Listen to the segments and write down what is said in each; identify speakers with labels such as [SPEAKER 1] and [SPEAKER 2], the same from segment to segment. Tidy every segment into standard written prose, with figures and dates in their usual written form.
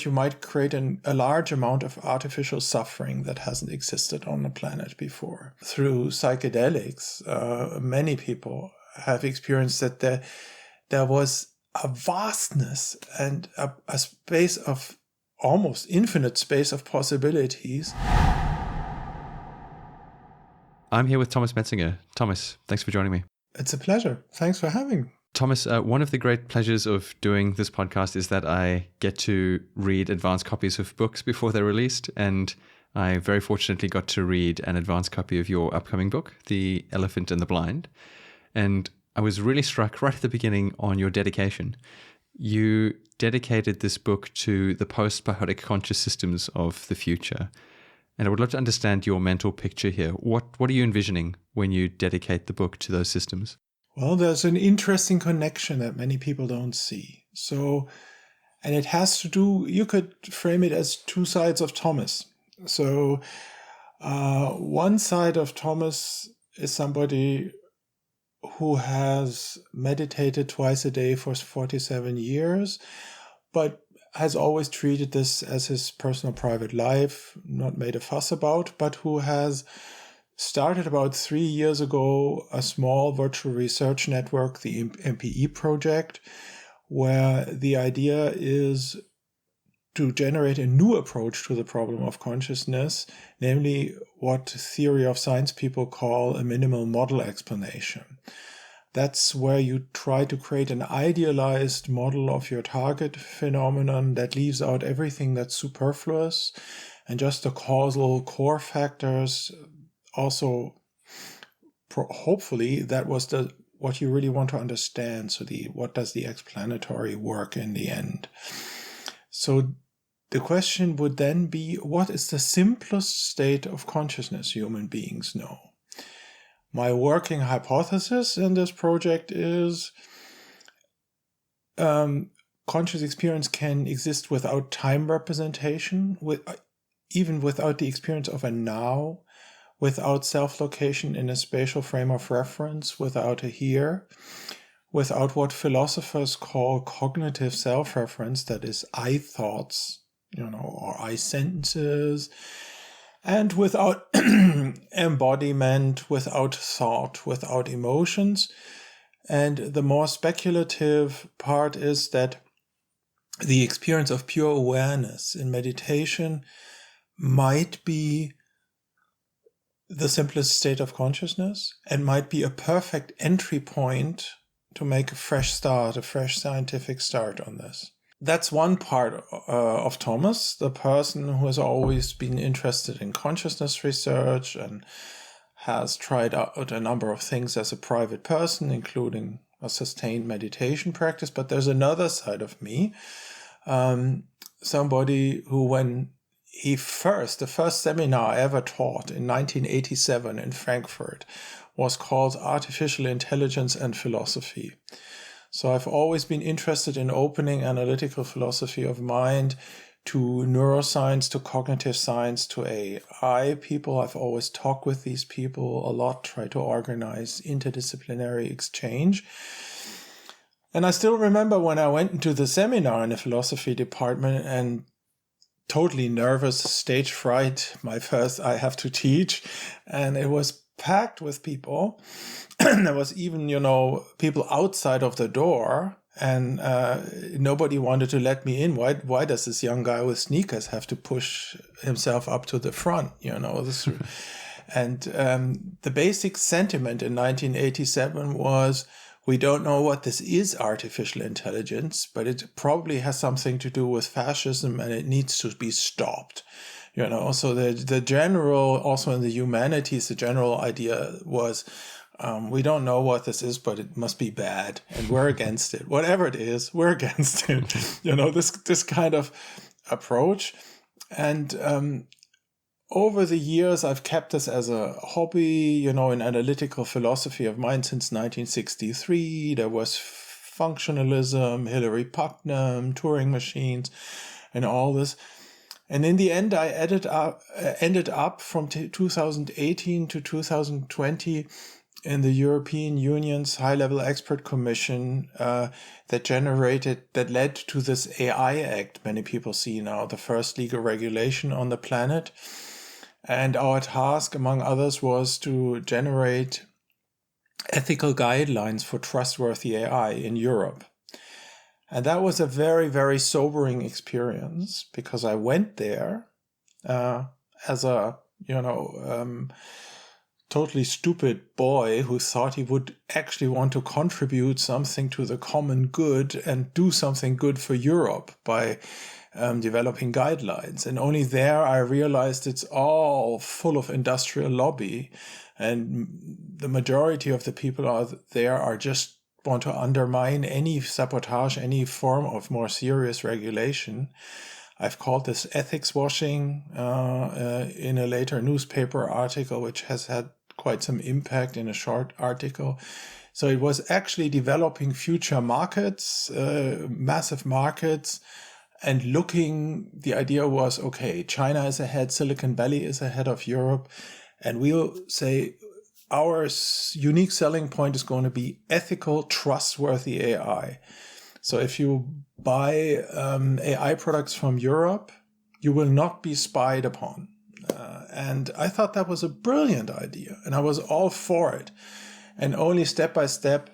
[SPEAKER 1] you might create a large amount of artificial suffering that hasn't existed on the planet before. Through psychedelics, many people have experienced that there was a vastness and a space of almost infinite space of possibilities.
[SPEAKER 2] I'm here with Thomas Metzinger. Thomas, thanks for joining me.
[SPEAKER 1] It's a pleasure. Thanks for having me.
[SPEAKER 2] Thomas, one of the great pleasures of doing this podcast is that I get to read advanced copies of books before they're released. And I very fortunately got to read an advanced copy of your upcoming book, The Elephant and the Blind. And I was really struck right at the beginning on your dedication. You dedicated this book to the post-biotic conscious systems of the future. And I would love to understand your mental picture here. What are you envisioning when you dedicate the book to those systems?
[SPEAKER 1] Well, there's an interesting connection that many people don't see. So, and it has to do, you could frame it as two sides of Thomas. So, one side of Thomas is somebody who has meditated twice a day for 47 years, but has always treated this as his personal private life, not made a fuss about, but who has started about 3 years ago a small virtual research network, the MPE project, where the idea is to generate a new approach to the problem of consciousness, namely what theory of science people call a minimal model explanation. That's where you try to create an idealized model of your target phenomenon that leaves out everything that's superfluous and just the causal core factors. Also, hopefully, that was what you really want to understand. So what does the explanatory work in the end? So the question would then be, what is the simplest state of consciousness human beings know? My working hypothesis in this project is conscious experience can exist without time representation, even without the experience of a now, without self-location in a spatial frame of reference, without a here, without what philosophers call cognitive self-reference, that is I thoughts, or I sentences, and without embodiment, without thought, without emotions. And the more speculative part is that the experience of pure awareness in meditation might be the simplest state of consciousness and might be a perfect entry point to make a fresh start, a fresh scientific start on this. That's one part of Thomas, the person who has always been interested in consciousness research and has tried out a number of things as a private person, including a sustained meditation practice. But there's another side of me, somebody who, when the first seminar I ever taught in 1987 in Frankfurt was called Artificial Intelligence and Philosophy. So I've always been interested in opening analytical philosophy of mind to neuroscience, to cognitive science, to AI people. I've always talked with these people a lot, try to organize interdisciplinary exchange. And I still remember when I went into the seminar in the philosophy department and totally nervous, stage fright, my first I have to teach, and it was packed with people. There was even, people outside of the door, and nobody wanted to let me in. Why does this young guy with sneakers have to push himself up to the front? And the basic sentiment in 1987 was, we don't know what this is, artificial intelligence, but it probably has something to do with fascism and it needs to be stopped. So the general, also in the humanities, the general idea was, we don't know what this is, but it must be bad and we're against it. Whatever it is, we're against it. This kind of approach. And over the years, I've kept this as a hobby, in analytical philosophy of mind since 1963. There was functionalism, Hilary Putnam, Turing machines, and all this. And in the end, I ended up from 2018 to 2020 in the European Union's high-level expert commission that led to this AI Act many people see now, the first legal regulation on the planet. And our task, among others, was to generate ethical guidelines for trustworthy AI in Europe. And that was a very, very sobering experience, because I went there as a, totally stupid boy who thought he would actually want to contribute something to the common good and do something good for Europe by developing guidelines. And only there I realized it's all full of industrial lobby, and the majority of the people are just want to undermine any sabotage, any form of more serious regulation. I've called this ethics washing in a later newspaper article, which has had quite some impact in a short article. So it was actually developing future markets, massive markets, and the idea was, okay, China is ahead, Silicon Valley is ahead of Europe, and we'll say our unique selling point is going to be ethical, trustworthy AI. So if you buy AI products from Europe, you will not be spied upon. And I thought that was a brilliant idea, and I was all for it. And only step by step,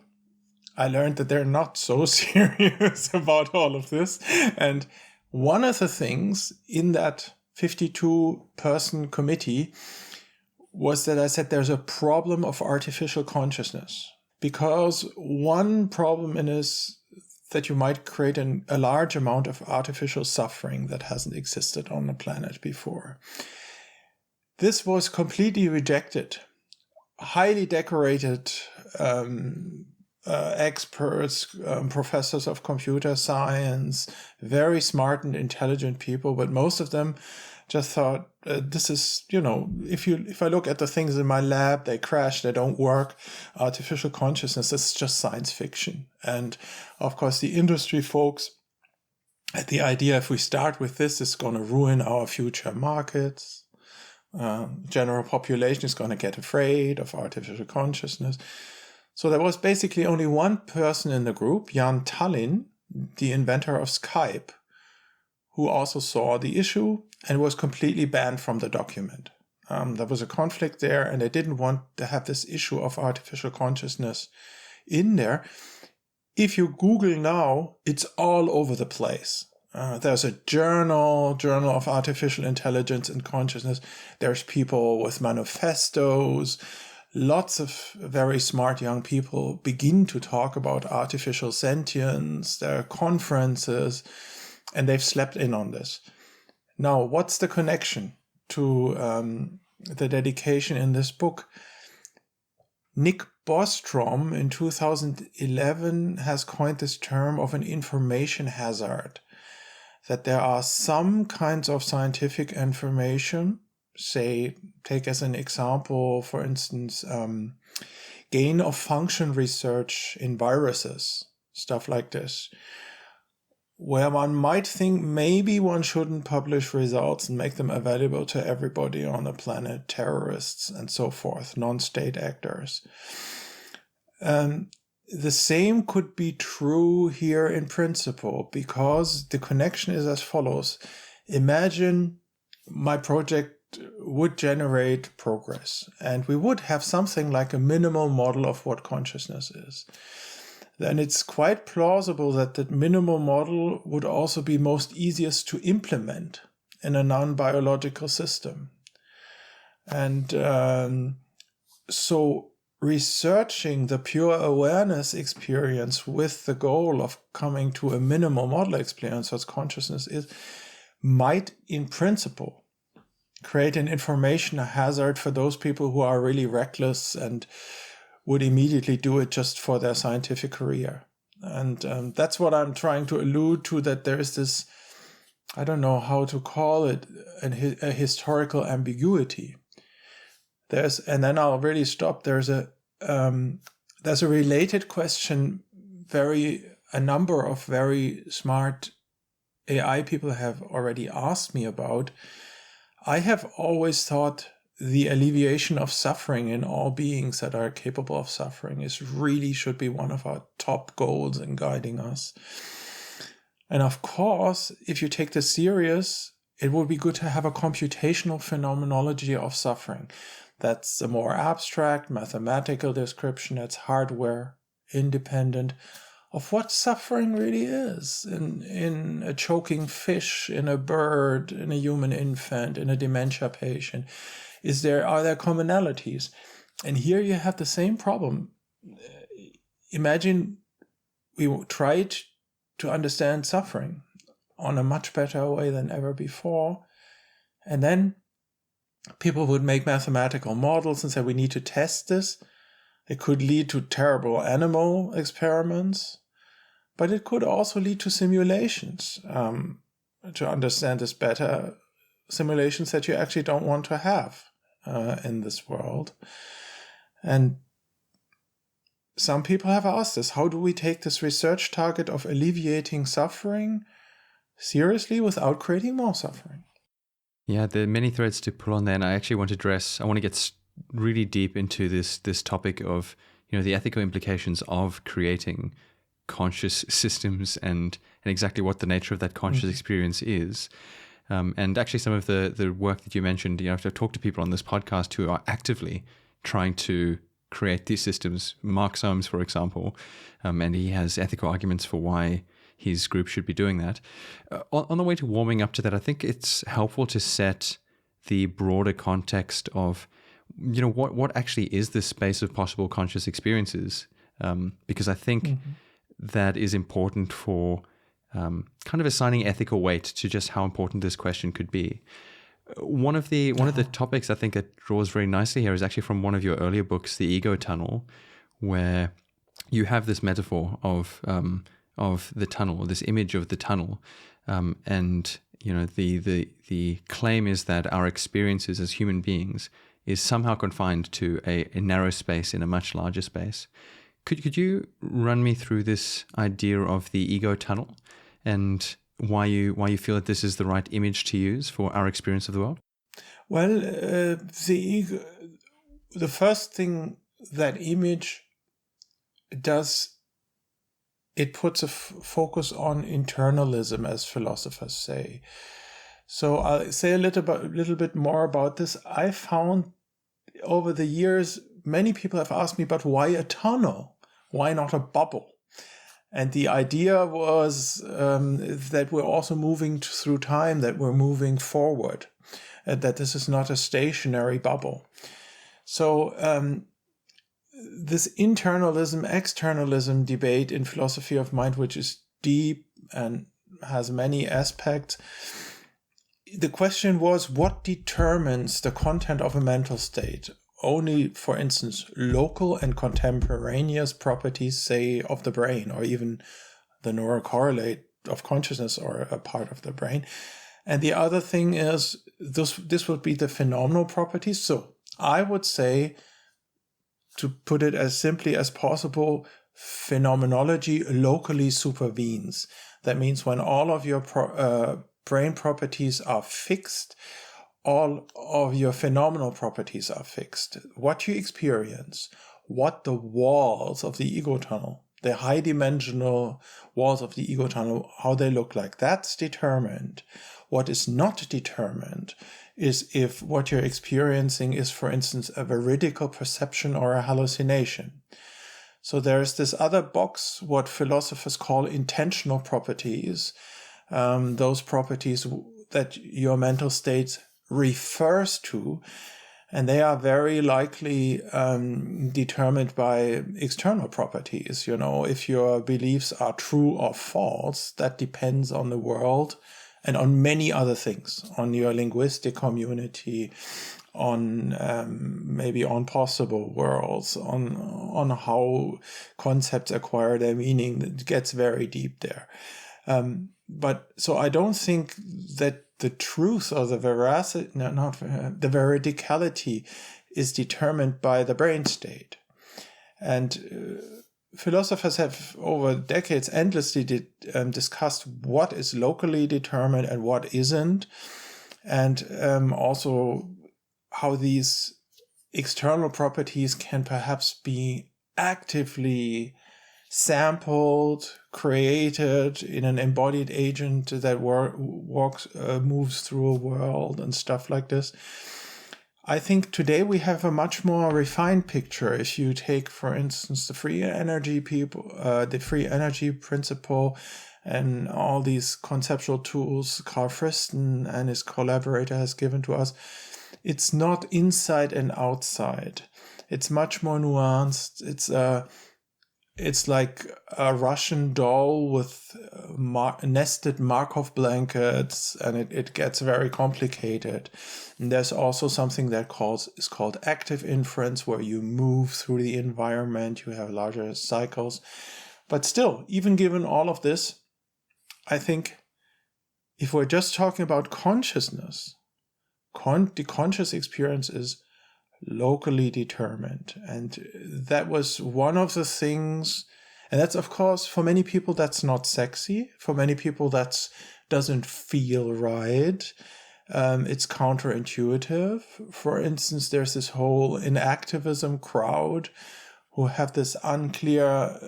[SPEAKER 1] I learned that they're not so serious about all of this. And one of the things in that 52-person committee was that I said there's a problem of artificial consciousness. Because one problem is that you might create a large amount of artificial suffering that hasn't existed on the planet before. This was completely rejected. Highly decorated experts, professors of computer science, very smart and intelligent people, but most of them just thought, this is, if I look at the things in my lab, they crash, they don't work. Artificial consciousness is just science fiction. And of course, the industry folks had the idea, if we start with this, it's going to ruin our future markets. General population is going to get afraid of artificial consciousness. So there was basically only one person in the group, Jan Tallinn, the inventor of Skype, who also saw the issue and was completely banned from the document. There was a conflict there, and they didn't want to have this issue of artificial consciousness in there. If you Google now, it's all over the place. There's a journal of artificial intelligence and consciousness. There's people with manifestos. Lots of very smart young people begin to talk about artificial sentience. There are conferences, and they've slept in on this. Now, what's the connection to the dedication in this book? Nick Bostrom in 2011 has coined this term of an information hazard, that there are some kinds of scientific information, say, take as an example, for instance, gain of function research in viruses, stuff like this, where one might think maybe one shouldn't publish results and make them available to everybody on the planet, terrorists and so forth, non-state actors. The same could be true here in principle, because the connection is as follows. Imagine my project would generate progress, and we would have something like a minimal model of what consciousness is. Then it's quite plausible that that minimal model would also be most easiest to implement in a non-biological system. And so researching the pure awareness experience with the goal of coming to a minimal model experience as consciousness is, might in principle create an information hazard for those people who are really reckless and would immediately do it just for their scientific career. And that's what I'm trying to allude to, that there is this, I don't know how to call it, a historical ambiguity. And then I'll really stop. There's a related question. A number of very smart AI people have already asked me about. I have always thought the alleviation of suffering in all beings that are capable of suffering should be one of our top goals in guiding us. And of course, if you take this serious, it would be good to have a computational phenomenology of suffering. That's a more abstract mathematical description that's hardware independent of what suffering really is in a choking fish, in a bird, in a human infant, in a dementia patient. Are there commonalities? And here you have the same problem. Imagine we tried to understand suffering on a much better way than ever before. And then people would make mathematical models and say, we need to test this. It could lead to terrible animal experiments, but it could also lead to simulations to understand this better, simulations that you actually don't want to have in this world. And some people have asked us, how do we take this research target of alleviating suffering seriously without creating more suffering?
[SPEAKER 2] Yeah, there are many threads to pull on there, and I actually want to get really deep into this topic of, the ethical implications of creating conscious systems and exactly what the nature of that conscious experience is. And actually some of the work that you mentioned, I've talked to people on this podcast who are actively trying to create these systems. Mark Soames, for example, and he has ethical arguments for why his group should be doing that. On the way to warming up to that, I think it's helpful to set the broader context of, what actually is this space of possible conscious experiences, because I think that is important for kind of assigning ethical weight to just how important this question could be. One of the topics I think that draws very nicely here is actually from one of your earlier books, The Ego Tunnel, where you have this metaphor of the tunnel, this image of the tunnel, and the claim is that our experiences as human beings is somehow confined to a narrow space in a much larger space. Could you run me through this idea of the ego tunnel and why you feel that this is the right image to use for our experience of the world?
[SPEAKER 1] Well, the first thing that image does, it puts a focus on internalism, as philosophers say. So I'll say a little bit more about this. I found over the years, many people have asked me, but why a tunnel? Why not a bubble? And the idea was that we're also moving through time, that we're moving forward, that this is not a stationary bubble. So this internalism, externalism debate in philosophy of mind, which is deep and has many aspects, the question was, what determines the content of a mental state? Only, for instance, local and contemporaneous properties, say, of the brain, or even the neurocorrelate of consciousness or a part of the brain. And the other thing is, this would be the phenomenal properties. So I would say, to put it as simply as possible, phenomenology locally supervenes. That means when all of your brain properties are fixed, all of your phenomenal properties are fixed. What you experience, what the walls of the ego tunnel, the high dimensional walls of the ego tunnel, how they look like, that's determined. What is not determined is if what you're experiencing is, for instance, a veridical perception or a hallucination. So there's this other box, what philosophers call intentional properties, those properties that your mental state refers to, and they are very likely determined by external properties. If your beliefs are true or false, that depends on the world and on many other things, on your linguistic community, on maybe on possible worlds, on how concepts acquire their meaning. It gets very deep there. But so I don't think that the truth or the veracity, the veridicality is determined by the brain state. And philosophers have over decades endlessly discussed what is locally determined and what isn't. And also how these external properties can perhaps be actively sampled, created in an embodied agent that moves through a world and stuff like this. I think today we have a much more refined picture. If you take, for instance, the free energy principle, and all these conceptual tools Carl Friston and his collaborator has given to us, it's not inside and outside. It's much more nuanced. It's like a Russian doll with nested Markov blankets, and it gets very complicated. And there's also something that is called active inference, where you move through the environment, you have larger cycles. But still, even given all of this, I think if we're just talking about consciousness, the conscious experience is locally determined. And that was one of the things, and that's, of course, for many people, that's not sexy. For many people, that doesn't feel right. It's counterintuitive. For instance, there's this whole inactivism crowd who have this unclear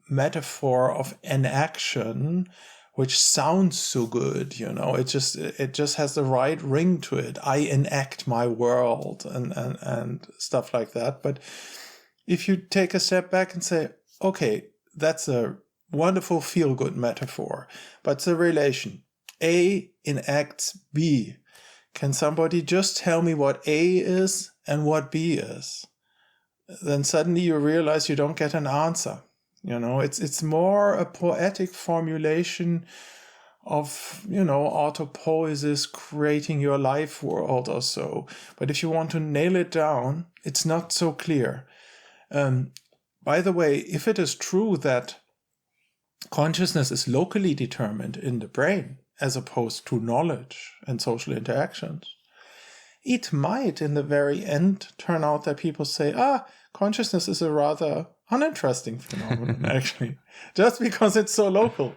[SPEAKER 1] metaphor of inaction, which sounds so good, it just has the right ring to it. I enact my world and stuff like that. But if you take a step back and say, okay, that's a wonderful feel-good metaphor, but the relation A enacts B. Can somebody just tell me what A is and what B is? Then suddenly you realize you don't get an answer. It's more a poetic formulation of, autopoiesis, creating your life world or so. But if you want to nail it down, it's not so clear. By the way, if it is true that consciousness is locally determined in the brain, as opposed to knowledge and social interactions, it might in the very end turn out that people say, consciousness is a rather uninteresting phenomenon, actually, just because it's so local,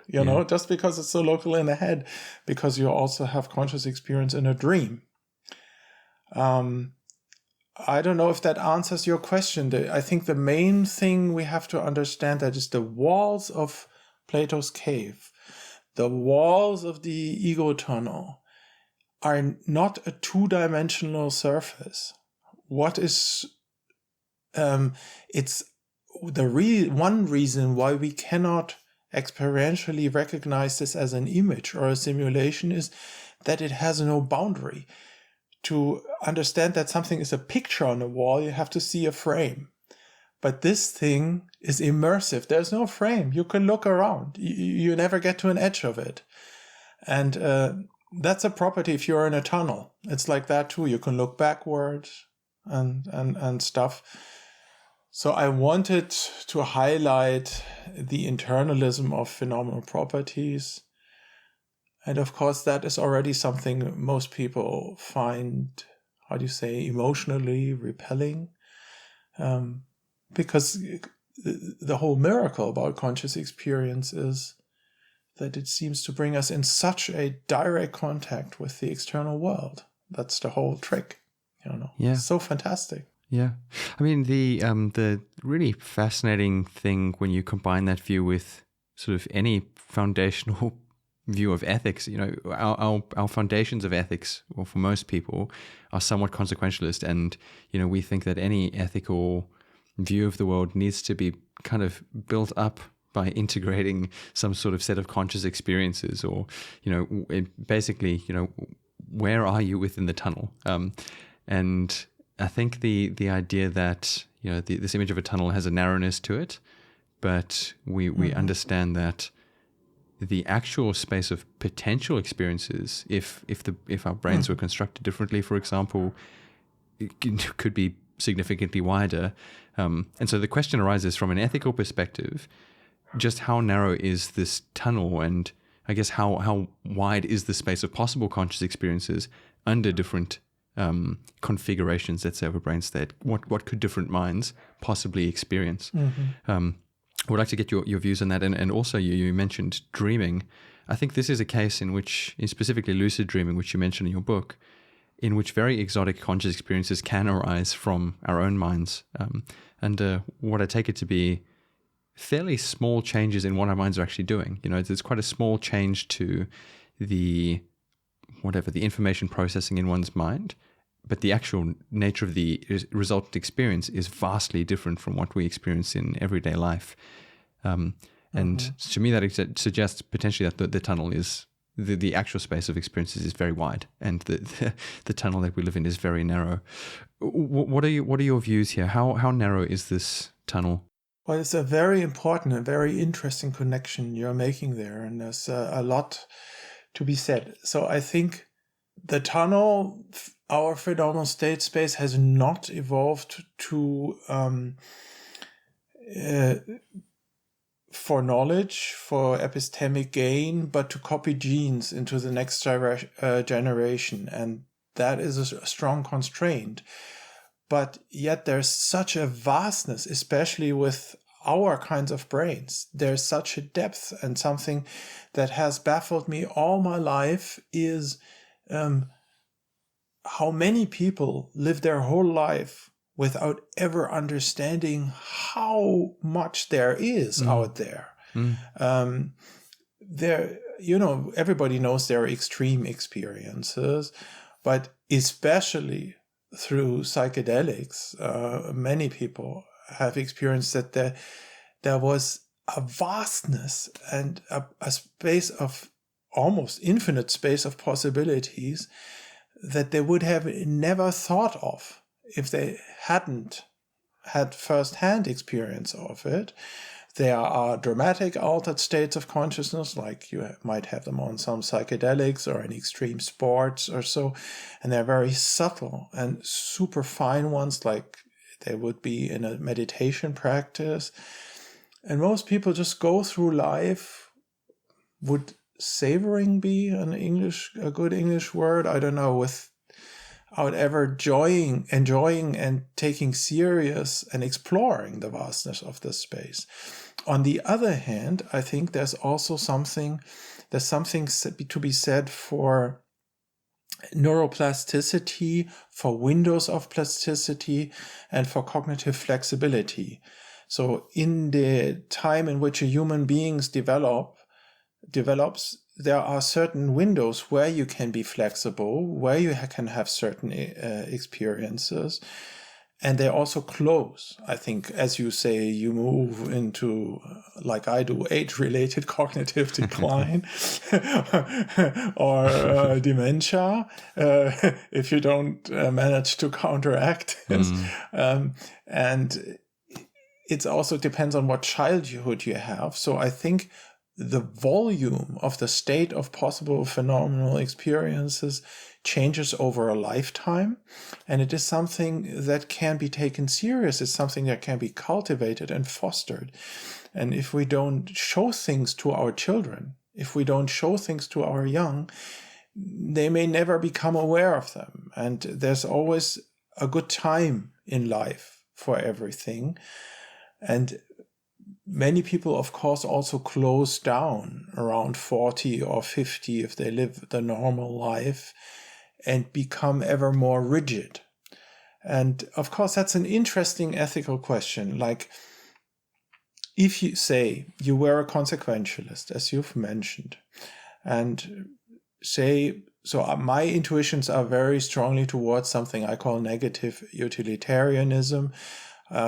[SPEAKER 1] just because it's so local in the head, because you also have conscious experience in a dream. I don't know if that answers your question. I think the main thing we have to understand that is the walls of Plato's cave, the walls of the ego tunnel, are not a two-dimensional surface. What is it's the one reason why we cannot experientially recognize this as an image or a simulation is that it has no boundary. To understand that something is a picture on a wall, you have to see a frame. But this thing is immersive. There's no frame. You can look around. You never get to an edge of it. And that's a property if you're in a tunnel. It's like that too. You can look backwards and stuff. So I wanted to highlight the internalism of phenomenal properties. And of course, that is already something most people find, emotionally repelling. Because the whole miracle about conscious experience is that it seems to bring us in such a direct contact with the external world. That's the whole trick,
[SPEAKER 2] Yeah.
[SPEAKER 1] It's so fantastic.
[SPEAKER 2] Yeah. I mean, the really fascinating thing when you combine that view with sort of any foundational view of ethics, our foundations of ethics, or for most people, are somewhat consequentialist. And, we think that any ethical view of the world needs to be kind of built up by integrating some sort of set of conscious experiences, or, basically, where are you within the tunnel? And I think the idea that, this image of a tunnel has a narrowness to it, but we understand that the actual space of potential experiences, if our brains were constructed differently, for example, it could be significantly wider. And so the question arises from an ethical perspective, just how narrow is this tunnel, and I guess how wide is the space of possible conscious experiences under different configurations, let's say, of a brain state? What could different minds possibly experience? I would like to get your views on that. And also you mentioned dreaming. I think this is a case in which, specifically lucid dreaming, which you mentioned in your book, in which very exotic conscious experiences can arise from our own minds. And what I take it to be fairly small changes in what our minds are actually doing. It's quite a small change to the information processing in one's mind, but the actual nature of the resultant experience is vastly different from what we experience in everyday life. And to me, that suggests potentially that the tunnel is the actual space of experiences is very wide, and the tunnel that we live in is very narrow. What are your views here? How narrow is this tunnel?
[SPEAKER 1] Well, it's a very important and very interesting connection you're making there, and there's a lot to be said. So I think the tunnel, our phenomenal state space, has not evolved to for knowledge, for epistemic gain, but to copy genes into the next generation. And that is a strong constraint. But yet there's such a vastness, especially with our kinds of brains. There's such a depth, and something that has baffled me all my life is how many people live their whole life without ever understanding how much there is out there. Everybody knows there are extreme experiences, but especially through psychedelics, many people have experienced that there was a vastness and a space of almost infinite space of possibilities that they would have never thought of if they hadn't had first-hand experience of it. There are dramatic altered states of consciousness, like you might have them on some psychedelics or in extreme sports or so, and they're very subtle and super fine ones, like they would be in a meditation practice. And most people just go through life. Would savoring be a good English word? I don't know, without ever enjoying and taking serious and exploring the vastness of this space. On the other hand, I think there's something to be said for neuroplasticity, for windows of plasticity, and for cognitive flexibility. So in the time in which a human being develops, there are certain windows where you can be flexible, where you can have certain experiences, and they also close. I think, as you say, you move into, like I do, age-related cognitive decline or dementia if you don't manage to counteract this. And it also depends on what childhood you have. So I think the volume of the state of possible phenomenal experiences changes over a lifetime, and it is something that can be taken serious. It's something that can be cultivated and fostered. And if we don't show things to our children, if we don't show things to our young, they may never become aware of them. And there's always a good time in life for everything. And many people, of course, also close down around 40 or 50 if they live the normal life and become ever more rigid. And of course, that's an interesting ethical question. Like, if you say you were a consequentialist, as you've mentioned, and say, so my intuitions are very strongly towards something I call negative utilitarianism.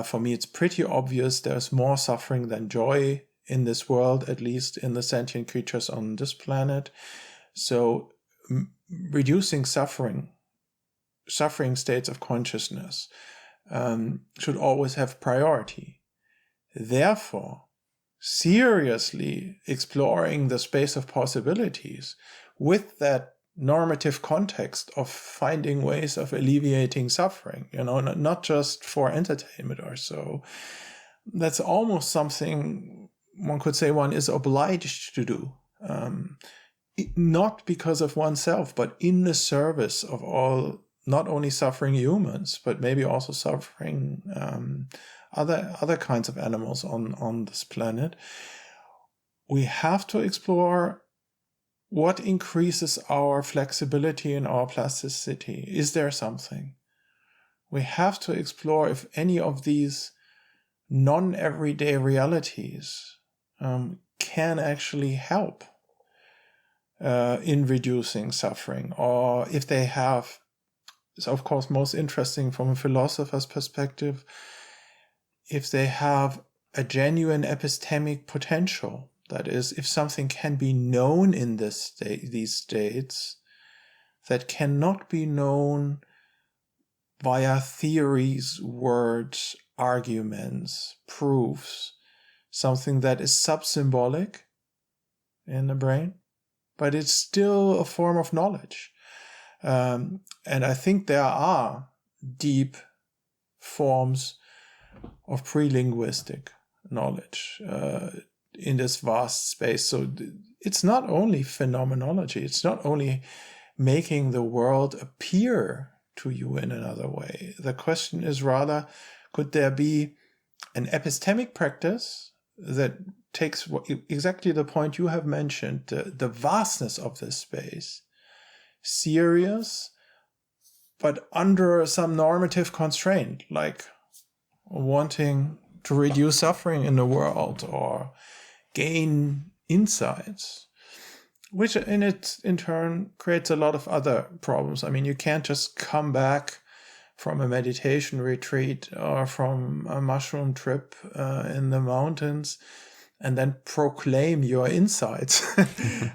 [SPEAKER 1] For me, it's pretty obvious there's more suffering than joy in this world, at least in the sentient creatures on this planet. So reducing suffering states of consciousness should always have priority. Therefore, seriously exploring the space of possibilities with that normative context of finding ways of alleviating suffering, not just for entertainment or so. That's almost something one could say one is obliged to do, not because of oneself, but in the service of all, not only suffering humans, but maybe also suffering other kinds of animals on this planet. We have to explore what increases our flexibility and our plasticity? Is there something? We have to explore if any of these non-everyday realities can actually help in reducing suffering, or if they have, it's of course most interesting from a philosopher's perspective, if they have a genuine epistemic potential. That is, if something can be known in these states that cannot be known via theories, words, arguments, proofs, something that is subsymbolic in the brain, but it's still a form of knowledge. And I think there are deep forms of pre-linguistic knowledge in this vast space. So it's not only phenomenology, it's not only making the world appear to you in another way. The question is rather, could there be an epistemic practice that takes exactly the point you have mentioned, the vastness of this space, serious, but under some normative constraint, like wanting to reduce suffering in the world or gain insights, which in turn creates a lot of other problems. I mean, you can't just come back from a meditation retreat or from a mushroom trip in the mountains and then proclaim your insights.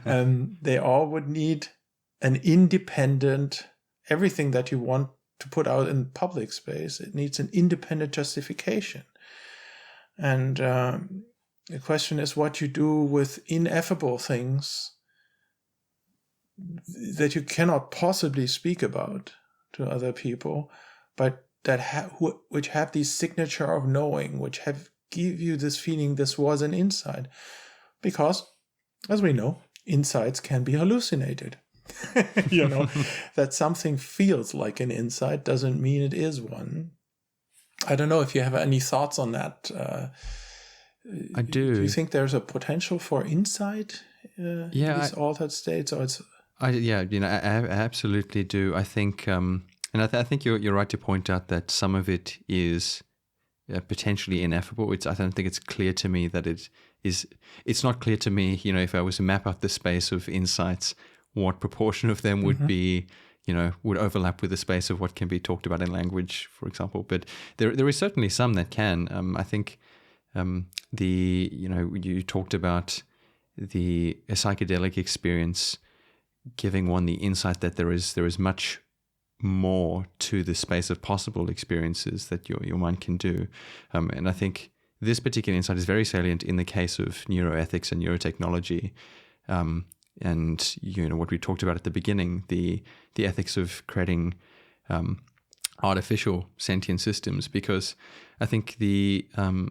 [SPEAKER 1] They all would need an independent, everything that you want to put out in public space, it needs an independent justification. And the question is what you do with ineffable things that you cannot possibly speak about to other people, but that which have this signature of knowing, which give you this feeling this was an insight. Because, as we know, insights can be hallucinated. That something feels like an insight doesn't mean it is one. I don't know if you have any thoughts on that.
[SPEAKER 2] I do.
[SPEAKER 1] Do you think there's a potential for insight in these altered states, or it's?
[SPEAKER 2] I absolutely do. I think, and I think you're right to point out that some of it is potentially ineffable. I don't think it's clear to me that it is. It's not clear to me, if I was to map out the space of insights, what proportion of them would be, would overlap with the space of what can be talked about in language, for example. But there is certainly some that can. I think you talked about a psychedelic experience giving one the insight that there is much more to the space of possible experiences that your mind can do. And I think this particular insight is very salient in the case of neuroethics and neurotechnology. And what we talked about at the beginning, the ethics of creating artificial sentient systems, because I think I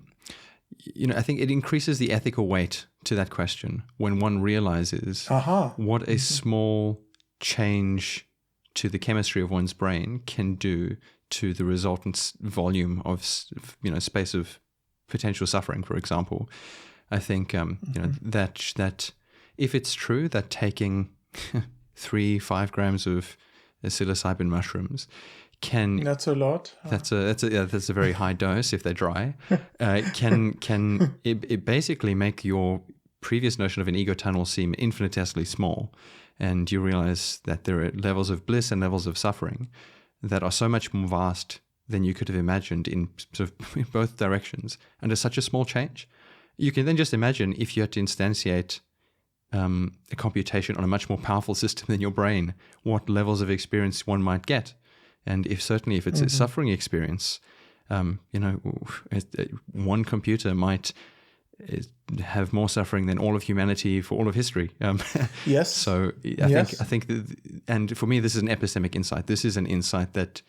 [SPEAKER 2] think it increases the ethical weight to that question when one realizes what a small change to the chemistry of one's brain can do to the resultant volume of space of potential suffering, for example. I think that if it's true that taking 3-5 grams of psilocybin mushrooms that's a lot. That's a very high dose if they're dry. Can it basically make your previous notion of an ego tunnel seem infinitesimally small, and you realize that there are levels of bliss and levels of suffering that are so much more vast than you could have imagined in sort of in both directions under such a small change. You can then just imagine if you had to instantiate a computation on a much more powerful system than your brain, what levels of experience one might get. And if it's a suffering experience, one computer might have more suffering than all of humanity for all of history.
[SPEAKER 1] Yes.
[SPEAKER 2] So I think, and for me, this is an epistemic insight. This is an insight that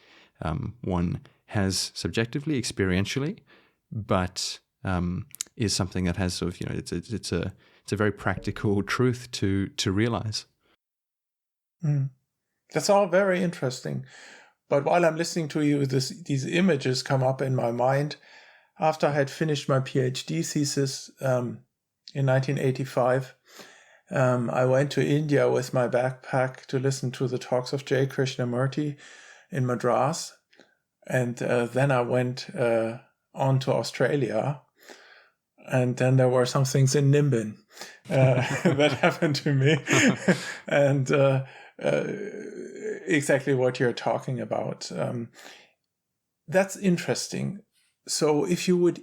[SPEAKER 2] one has subjectively, experientially, but is something that has sort of, it's a very practical truth to realize.
[SPEAKER 1] That's all very interesting. But while I'm listening to you, these images come up in my mind. After I had finished my PhD thesis in 1985, I went to India with my backpack to listen to the talks of J. Krishnamurti in Madras. And then I went on to Australia. And then there were some things in Nimbin that happened to me. And exactly what you're talking about. That's interesting. So if you would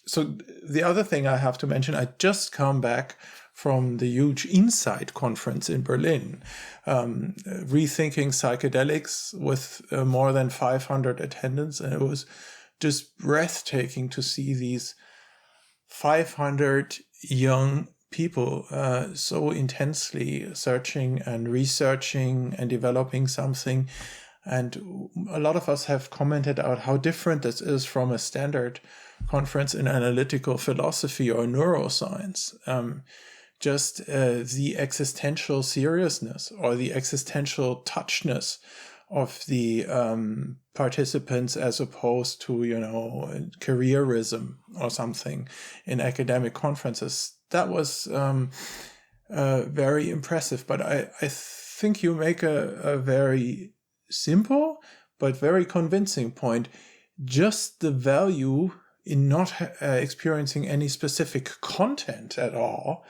[SPEAKER 1] so the other thing I have to mention, I just come back from the huge Insight conference in Berlin, rethinking psychedelics with more than 500 attendants. And it was just breathtaking to see these 500 young people so intensely searching and researching and developing something. And a lot of us have commented out how different this is from a standard conference in analytical philosophy or neuroscience. Just the existential seriousness or the existential touchness of the participants as opposed to, careerism or something in academic conferences. That was very impressive. But I think you make a very simple but very convincing point. Just the value in not experiencing any specific content at all,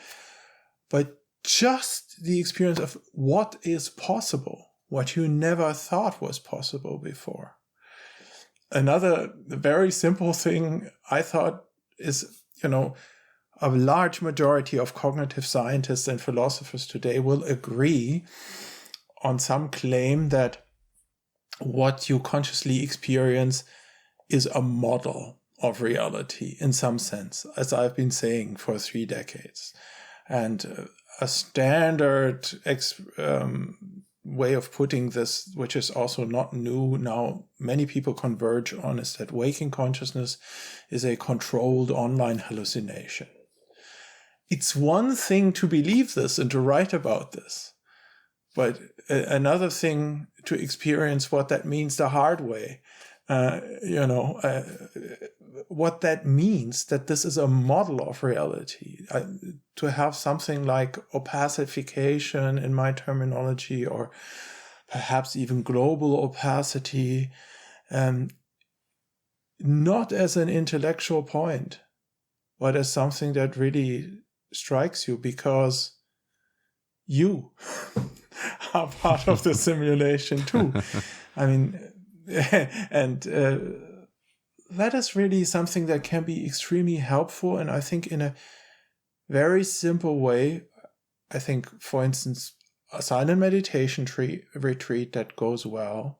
[SPEAKER 1] but just the experience of what is possible, what you never thought was possible before. Another very simple thing I thought is, a large majority of cognitive scientists and philosophers today will agree on some claim that what you consciously experience is a model of reality in some sense, as I've been saying for 3 decades. And a standard way of putting this, which is also not new now, many people converge on, is that waking consciousness is a controlled online hallucination. It's one thing to believe this and to write about this, but another thing to experience what that means the hard way. What that means, that this is a model of reality. To have something like opacification in my terminology, or perhaps even global opacity, not as an intellectual point, but as something that really strikes you because you are part of the simulation too. I mean, and that is really something that can be extremely helpful. And I think in a very simple way, I think, for instance, a silent meditation retreat that goes well,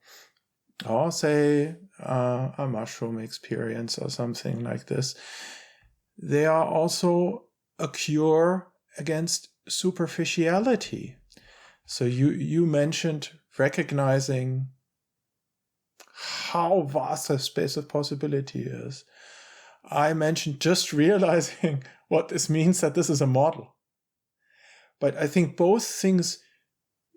[SPEAKER 1] or say a mushroom experience or something like this, they are also a cure against superficiality. So you mentioned recognizing how vast the space of possibility is. I mentioned just realizing what this means, that this is a model. But I think both things,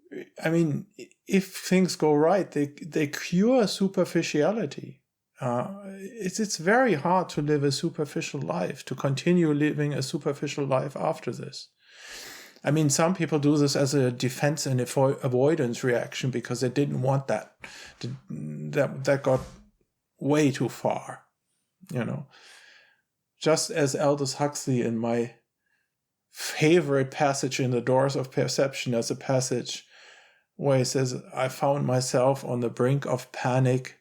[SPEAKER 1] if things go right, they cure superficiality. It's very hard to live a superficial life, to continue living a superficial life after this. Some people do this as a defense and avoidance reaction because they didn't want that. That got way too far, Just as Aldous Huxley, in my favorite passage in The Doors of Perception, has a passage where he says, "I found myself on the brink of panic.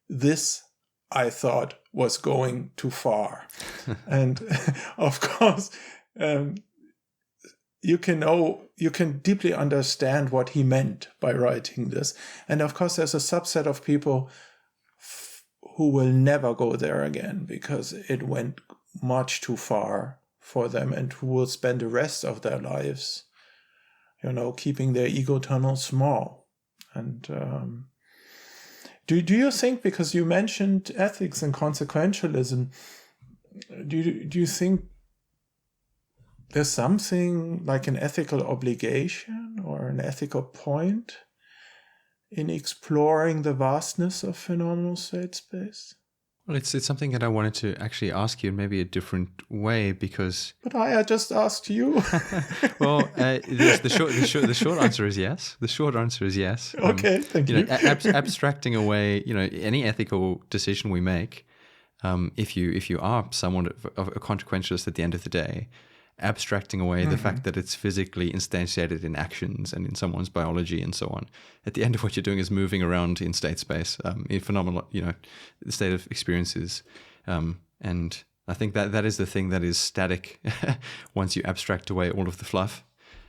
[SPEAKER 1] This, I thought, was going too far." And of course, you can deeply understand what he meant by writing this. And of course, there's a subset of people who will never go there again because it went much too far for them, and who will spend the rest of their lives, keeping their ego tunnel small. And do you think, because you mentioned ethics and consequentialism, do you think there's something like an ethical obligation or an ethical point in exploring the vastness of phenomenal state space?
[SPEAKER 2] Well, it's something that I wanted to actually ask you in maybe a different way because.
[SPEAKER 1] But I just asked you.
[SPEAKER 2] Well, the short answer is yes. The short answer is yes.
[SPEAKER 1] Okay, thank you.
[SPEAKER 2] Abstracting away, any ethical decision we make, if you are somewhat of a consequentialist at the end of the day, abstracting away the fact that it's physically instantiated in actions and in someone's biology and so on. At the end of what you're doing is moving around in state space, in phenomenal, the state of experiences. And I think that is the thing that is static once you abstract away all of the fluff.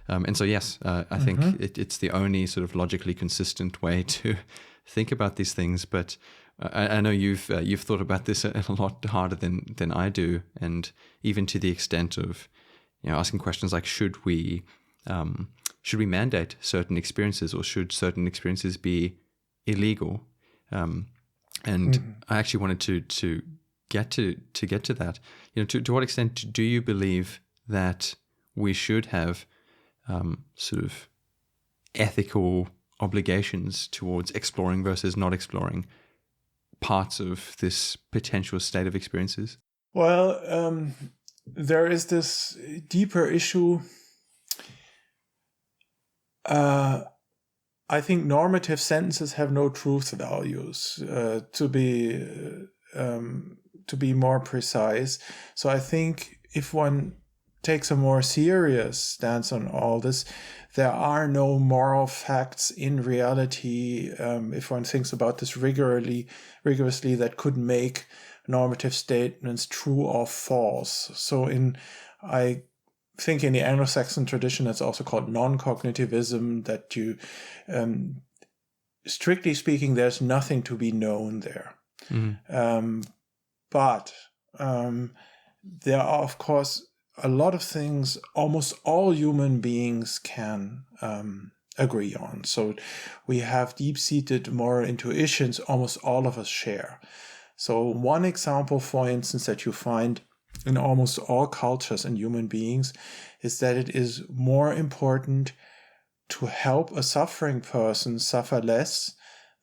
[SPEAKER 2] And so, yes, I think it's the only sort of logically consistent way to think about these things. But I know you've thought about this a lot harder than I do, and even to the extent of asking questions like, should we mandate certain experiences, or should certain experiences be illegal? And I actually wanted to get to that. To what extent do you believe that we should have sort of ethical obligations towards exploring versus not exploring parts of this potential state of experiences?
[SPEAKER 1] Well, there is this deeper issue. I think normative sentences have no truth values, to be more precise. So I think if one takes a more serious stance on all this, there are no moral facts in reality, if one thinks about this rigorously, that could make normative statements true or false. So I think in the Anglo-Saxon tradition, it's also called non-cognitivism, that you, strictly speaking, there's nothing to be known there. But there are, of course, a lot of things almost all human beings can agree on. So we have deep-seated moral intuitions almost all of us share. So one example, for instance, that you find in almost all cultures and human beings is that it is more important to help a suffering person suffer less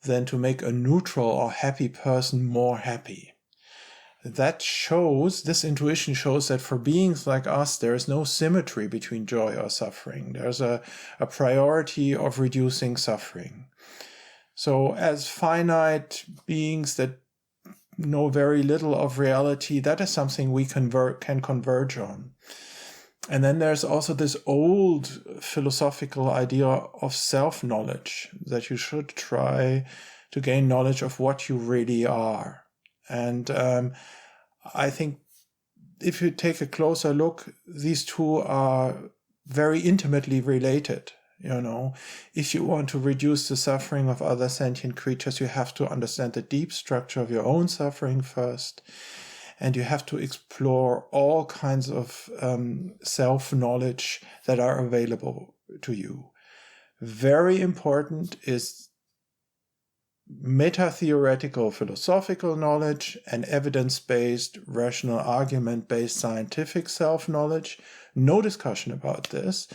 [SPEAKER 1] than to make a neutral or happy person more happy. This intuition shows that for beings like us, there is no symmetry between joy or suffering. There's a priority of reducing suffering. So as finite beings that know very little of reality, that is something we can converge on. And then there's also this old philosophical idea of self-knowledge, that you should try to gain knowledge of what you really are. And I think if you take a closer look, these two are very intimately related. If you want to reduce the suffering of other sentient creatures, you have to understand the deep structure of your own suffering first. And you have to explore all kinds of self-knowledge that are available to you. Very important is meta-theoretical philosophical knowledge and evidence-based, rational argument-based scientific self-knowledge. No discussion about this.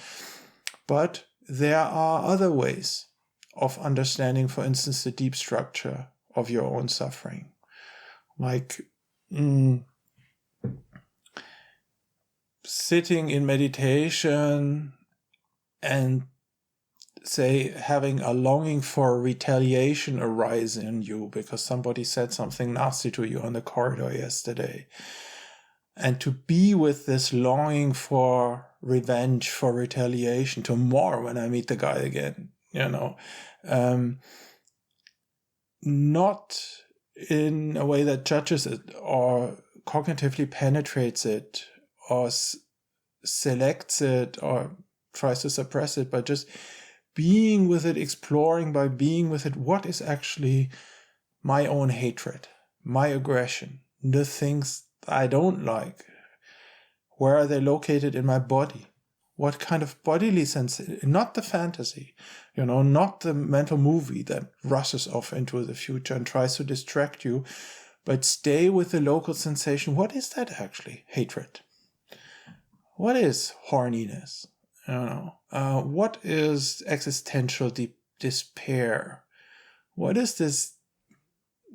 [SPEAKER 1] But there are other ways of understanding, for instance, the deep structure of your own suffering. Like sitting in meditation and, say, having a longing for retaliation arise in you because somebody said something nasty to you on the corridor yesterday. And to be with this longing for revenge, for retaliation tomorrow when I meet the guy again, not in a way that judges it or cognitively penetrates it or selects it or tries to suppress it, but just being with it, exploring by being with it, what is actually my own hatred, my aggression, the things I don't like. Where are they located in my body? What kind of bodily sense? Not the fantasy, not the mental movie that rushes off into the future and tries to distract you, but stay with the local sensation. What is that actually? Hatred. What is horniness? What is existential despair? What is this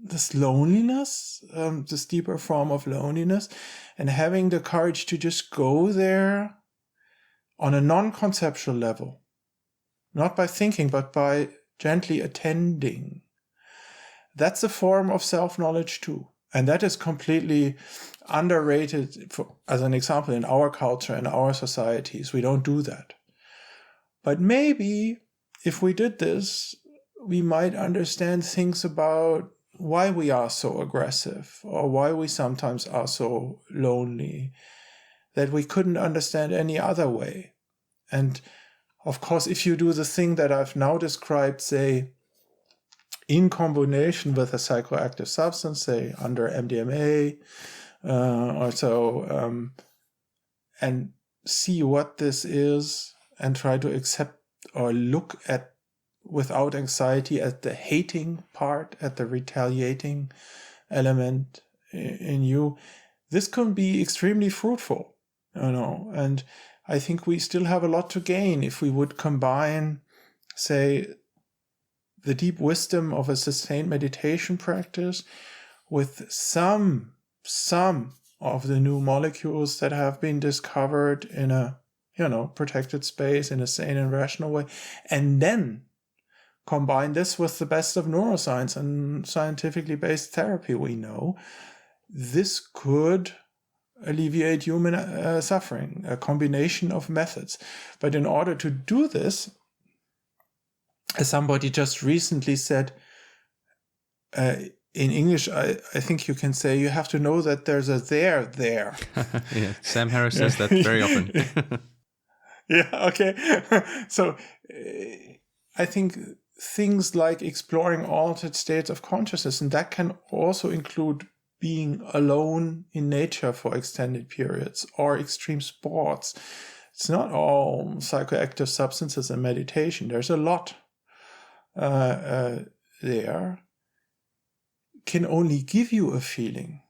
[SPEAKER 1] this loneliness, this deeper form of loneliness, and having the courage to just go there on a non-conceptual level, not by thinking, but by gently attending. That's a form of self-knowledge too. And that is completely underrated, as an example, in our culture, in our societies. We don't do that. But maybe if we did this, we might understand things about why we are so aggressive or why we sometimes are so lonely that we couldn't understand any other way. And of course, if you do the thing that I've now described, say, in combination with a psychoactive substance, say under MDMA or so, and see what this is and try to accept or look at without anxiety at the hating part, at the retaliating element in you, this can be extremely fruitful, and I think we still have a lot to gain if we would combine, say, the deep wisdom of a sustained meditation practice with some of the new molecules that have been discovered in a, protected space in a sane and rational way, and then combine this with the best of neuroscience and scientifically based therapy we know. This could alleviate human suffering, a combination of methods. But in order to do this, as somebody just recently said, in English, I think you can say you have to know that there's a there.
[SPEAKER 2] Yeah, Sam Harris says that very often.
[SPEAKER 1] Yeah, okay. So I think things like exploring altered states of consciousness, and that can also include being alone in nature for extended periods or extreme sports. It's not all psychoactive substances and meditation. There's a lot there. Can only give you a feeling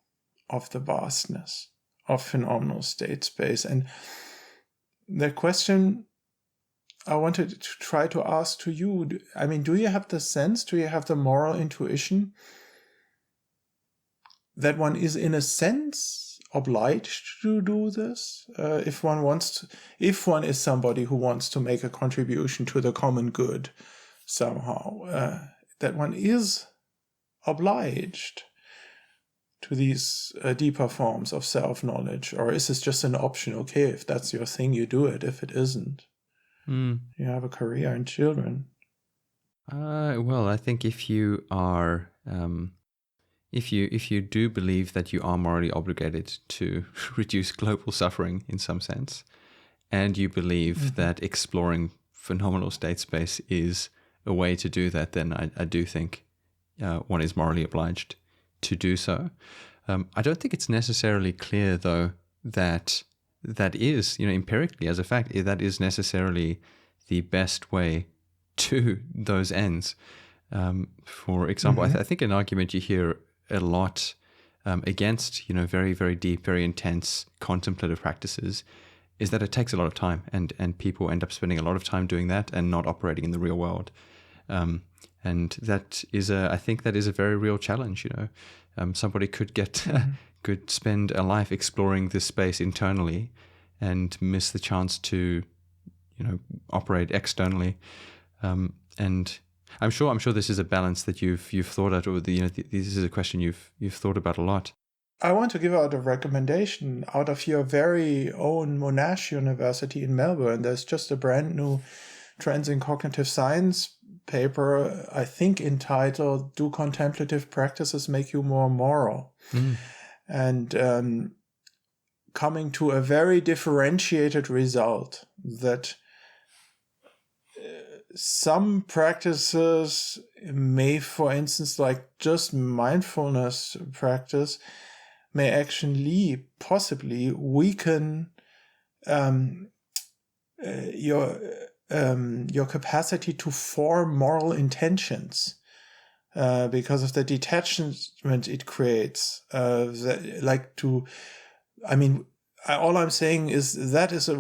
[SPEAKER 1] of the vastness of phenomenal state space. And the question I wanted to try to ask to you, do you have the sense, do you have the moral intuition that one is in a sense obliged to do this? If one is somebody who wants to make a contribution to the common good somehow, that one is obliged to these deeper forms of self-knowledge? Or is this just an option? Okay, if that's your thing, you do it. If it isn't, you have a career and children.
[SPEAKER 2] Well, I think if you are, if you do believe that you are morally obligated to reduce global suffering in some sense, and you believe that exploring phenomenal state space is a way to do that, then I do think one is morally obliged to do so. I don't think it's necessarily clear, though, that is, empirically as a fact, that is necessarily the best way to those ends. For example, I think an argument you hear a lot against, very, very deep, very intense contemplative practices is that it takes a lot of time, and people end up spending a lot of time doing that and not operating in the real world. And that is I think that is a very real challenge. Somebody could could spend a life exploring this space internally and miss the chance to, operate externally. And I'm sure this is a balance that you've thought out, or this is a question you've thought about a lot.
[SPEAKER 1] I want to give out a recommendation out of your very own Monash University in Melbourne. There's just a brand new Trends in Cognitive Science paper, I think entitled "Do Contemplative Practices Make You More Moral?" And coming to a very differentiated result that some practices may, for instance, like just mindfulness practice, may actually possibly weaken your capacity to form moral intentions because of the detachment it creates. All I'm saying is that is a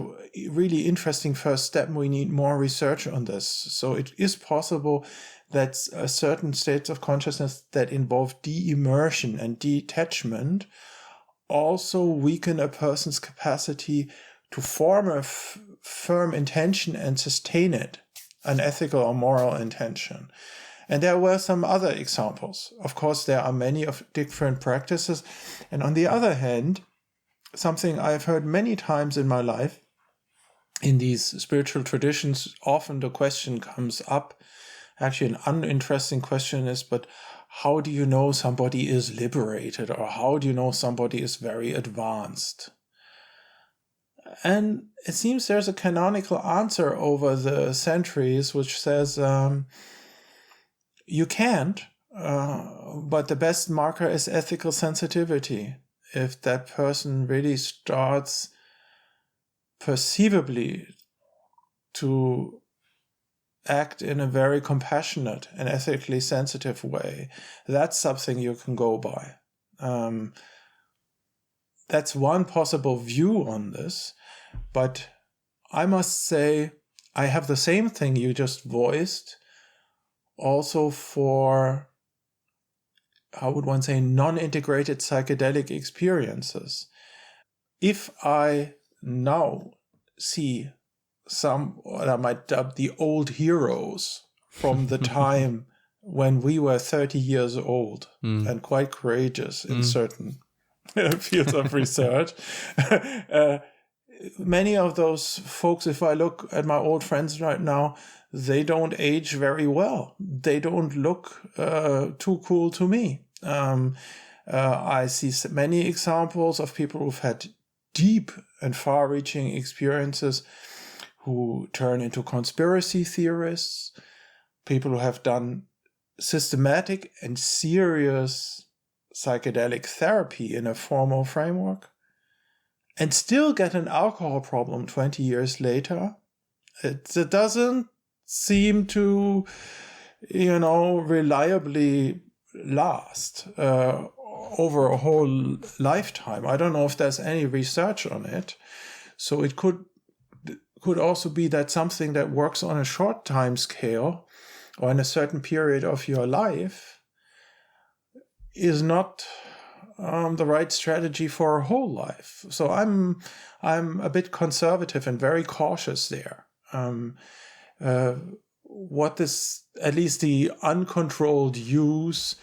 [SPEAKER 1] really interesting first step. We need more research on this. So it is possible that certain states of consciousness that involve de-immersion and detachment also weaken a person's capacity to form a firm intention and sustain it, an ethical or moral intention. And there were some other examples. Of course, there are many of different practices. And on the other hand, something I've heard many times in my life, in these spiritual traditions, often the question comes up, actually an uninteresting question is, but how do you know somebody is liberated, or how do you know somebody is very advanced? And it seems there's a canonical answer over the centuries which says you can't, but the best marker is ethical sensitivity. If that person really starts perceivably to act in a very compassionate and ethically sensitive way, that's something you can go by. That's one possible view on this, but I must say I have the same thing you just voiced also for, how would one say, non-integrated psychedelic experiences. If I now see some, what I might dub the old heroes from the time when we were 30 years old and quite courageous in certain fields of research, many of those folks, if I look at my old friends right now, they don't age very well. They don't look too cool to me. I see many examples of people who've had deep and far-reaching experiences who turn into conspiracy theorists, people who have done systematic and serious psychedelic therapy in a formal framework, and still get an alcohol problem 20 years later. It doesn't seem to, reliably last over a whole lifetime. I don't know if there's any research on it. So it could also be that something that works on a short time scale or in a certain period of your life is not the right strategy for a whole life. So I'm a bit conservative and very cautious there. What is at least the uncontrolled use,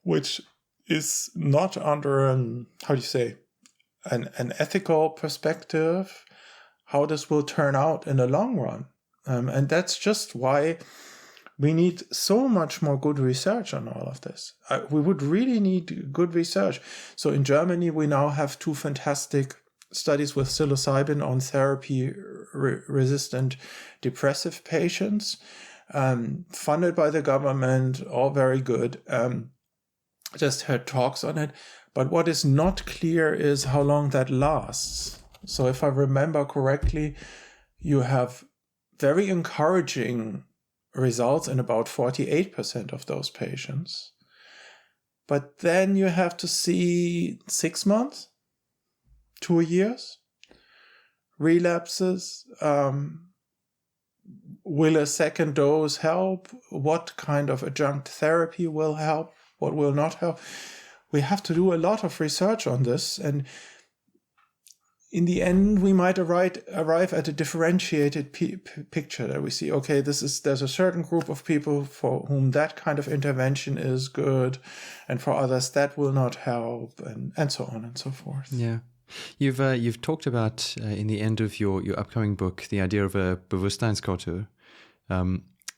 [SPEAKER 1] which is not under an ethical perspective, how this will turn out in the long run. And that's just why we need so much more good research on all of this. We would really need good research. So in Germany, we now have 2 fantastic studies with psilocybin on therapy-resistant depressive patients, funded by the government, all very good. Just heard talks on it. But what is not clear is how long that lasts. So if I remember correctly, you have very encouraging results in about 48% of those patients. But then you have to see 6 months, 2 years, relapses. Will a second dose help? What kind of adjunct therapy will help? What will not help? We have to do a lot of research on this, and in the end, we might arrive at a differentiated picture that we see, okay, there's a certain group of people for whom that kind of intervention is good, and for others that will not help, and so on and so forth.
[SPEAKER 2] Yeah. You've talked about in the end of your upcoming book the idea of a Bewusstseinskultur.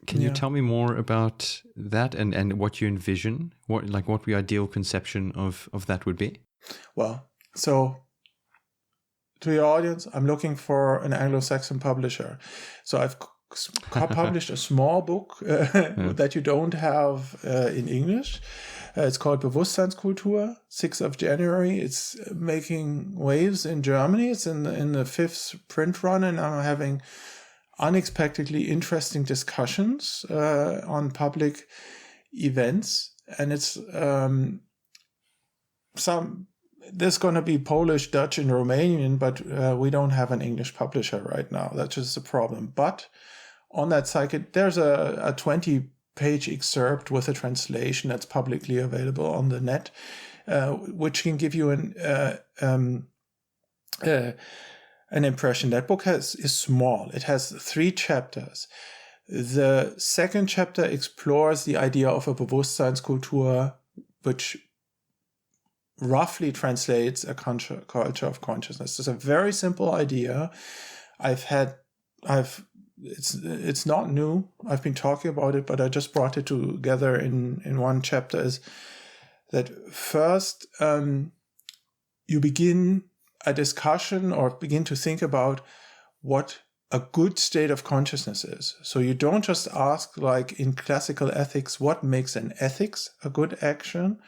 [SPEAKER 2] Can you tell me more about that and what you envision? What the ideal conception of that would be?
[SPEAKER 1] Well, so to your audience, I'm looking for an Anglo-Saxon publisher. So I've published a small book that you don't have in English. It's called Bewusstseinskultur, 6th of January. It's making waves in Germany. It's in the 5th print run, and I'm having unexpectedly interesting discussions on public events. And it's there's going to be Polish, Dutch, and Romanian, but we don't have an English publisher right now. That's just a problem. But on that site, there's a 20 page excerpt with a translation that's publicly available on the net, which can give you an impression. That book is small. It has 3 chapters. The second chapter explores the idea of a Bewusstseinskultur, which roughly translates a culture of consciousness. It's a very simple idea. It's not new. I've been talking about it, but I just brought it together in one chapter. Is that first you begin a discussion or begin to think about what a good state of consciousness is. So you don't just ask, like in classical ethics, what makes an ethics a good action,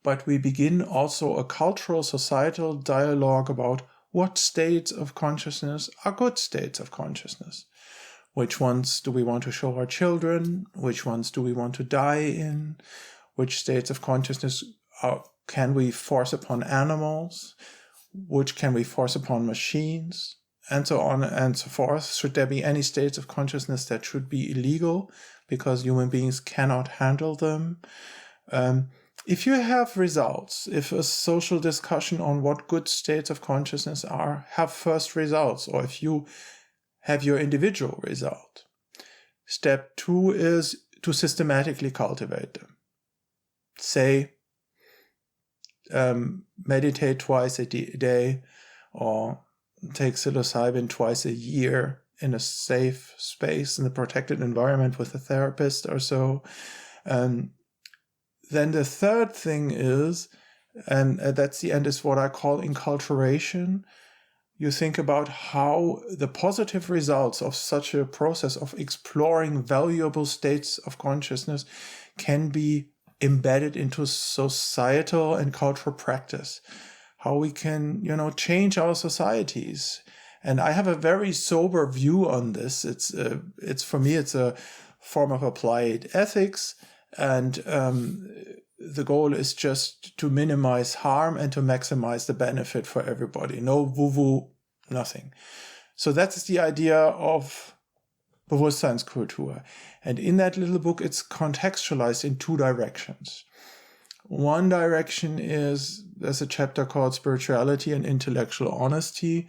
[SPEAKER 1] but we begin also a cultural, societal dialogue about what states of consciousness are good states of consciousness. Which ones do we want to show our children? Which ones do we want to die in? Which states of consciousness can we force upon animals? Which can we force upon machines? And so on and so forth. Should there be any states of consciousness that should be illegal because human beings cannot handle them? If you have results, if a social discussion on what good states of consciousness are, have first results, or if you have your individual result, step 2 is to systematically cultivate them. Say, meditate twice a day, or take psilocybin twice a year in a safe space, in a protected environment with a therapist or so. Then the third thing is, and that's the end, is what I call enculturation. You think about how the positive results of such a process of exploring valuable states of consciousness can be embedded into societal and cultural practice. How we can, change our societies. And I have a very sober view on this. It's for me, it's a form of applied ethics. And the goal is just to minimize harm and to maximize the benefit for everybody. No woo-woo, nothing. So that's the idea of Bewusstseinskultur. And in that little book, it's contextualized in 2 directions. One direction is, there's a chapter called Spirituality and Intellectual Honesty.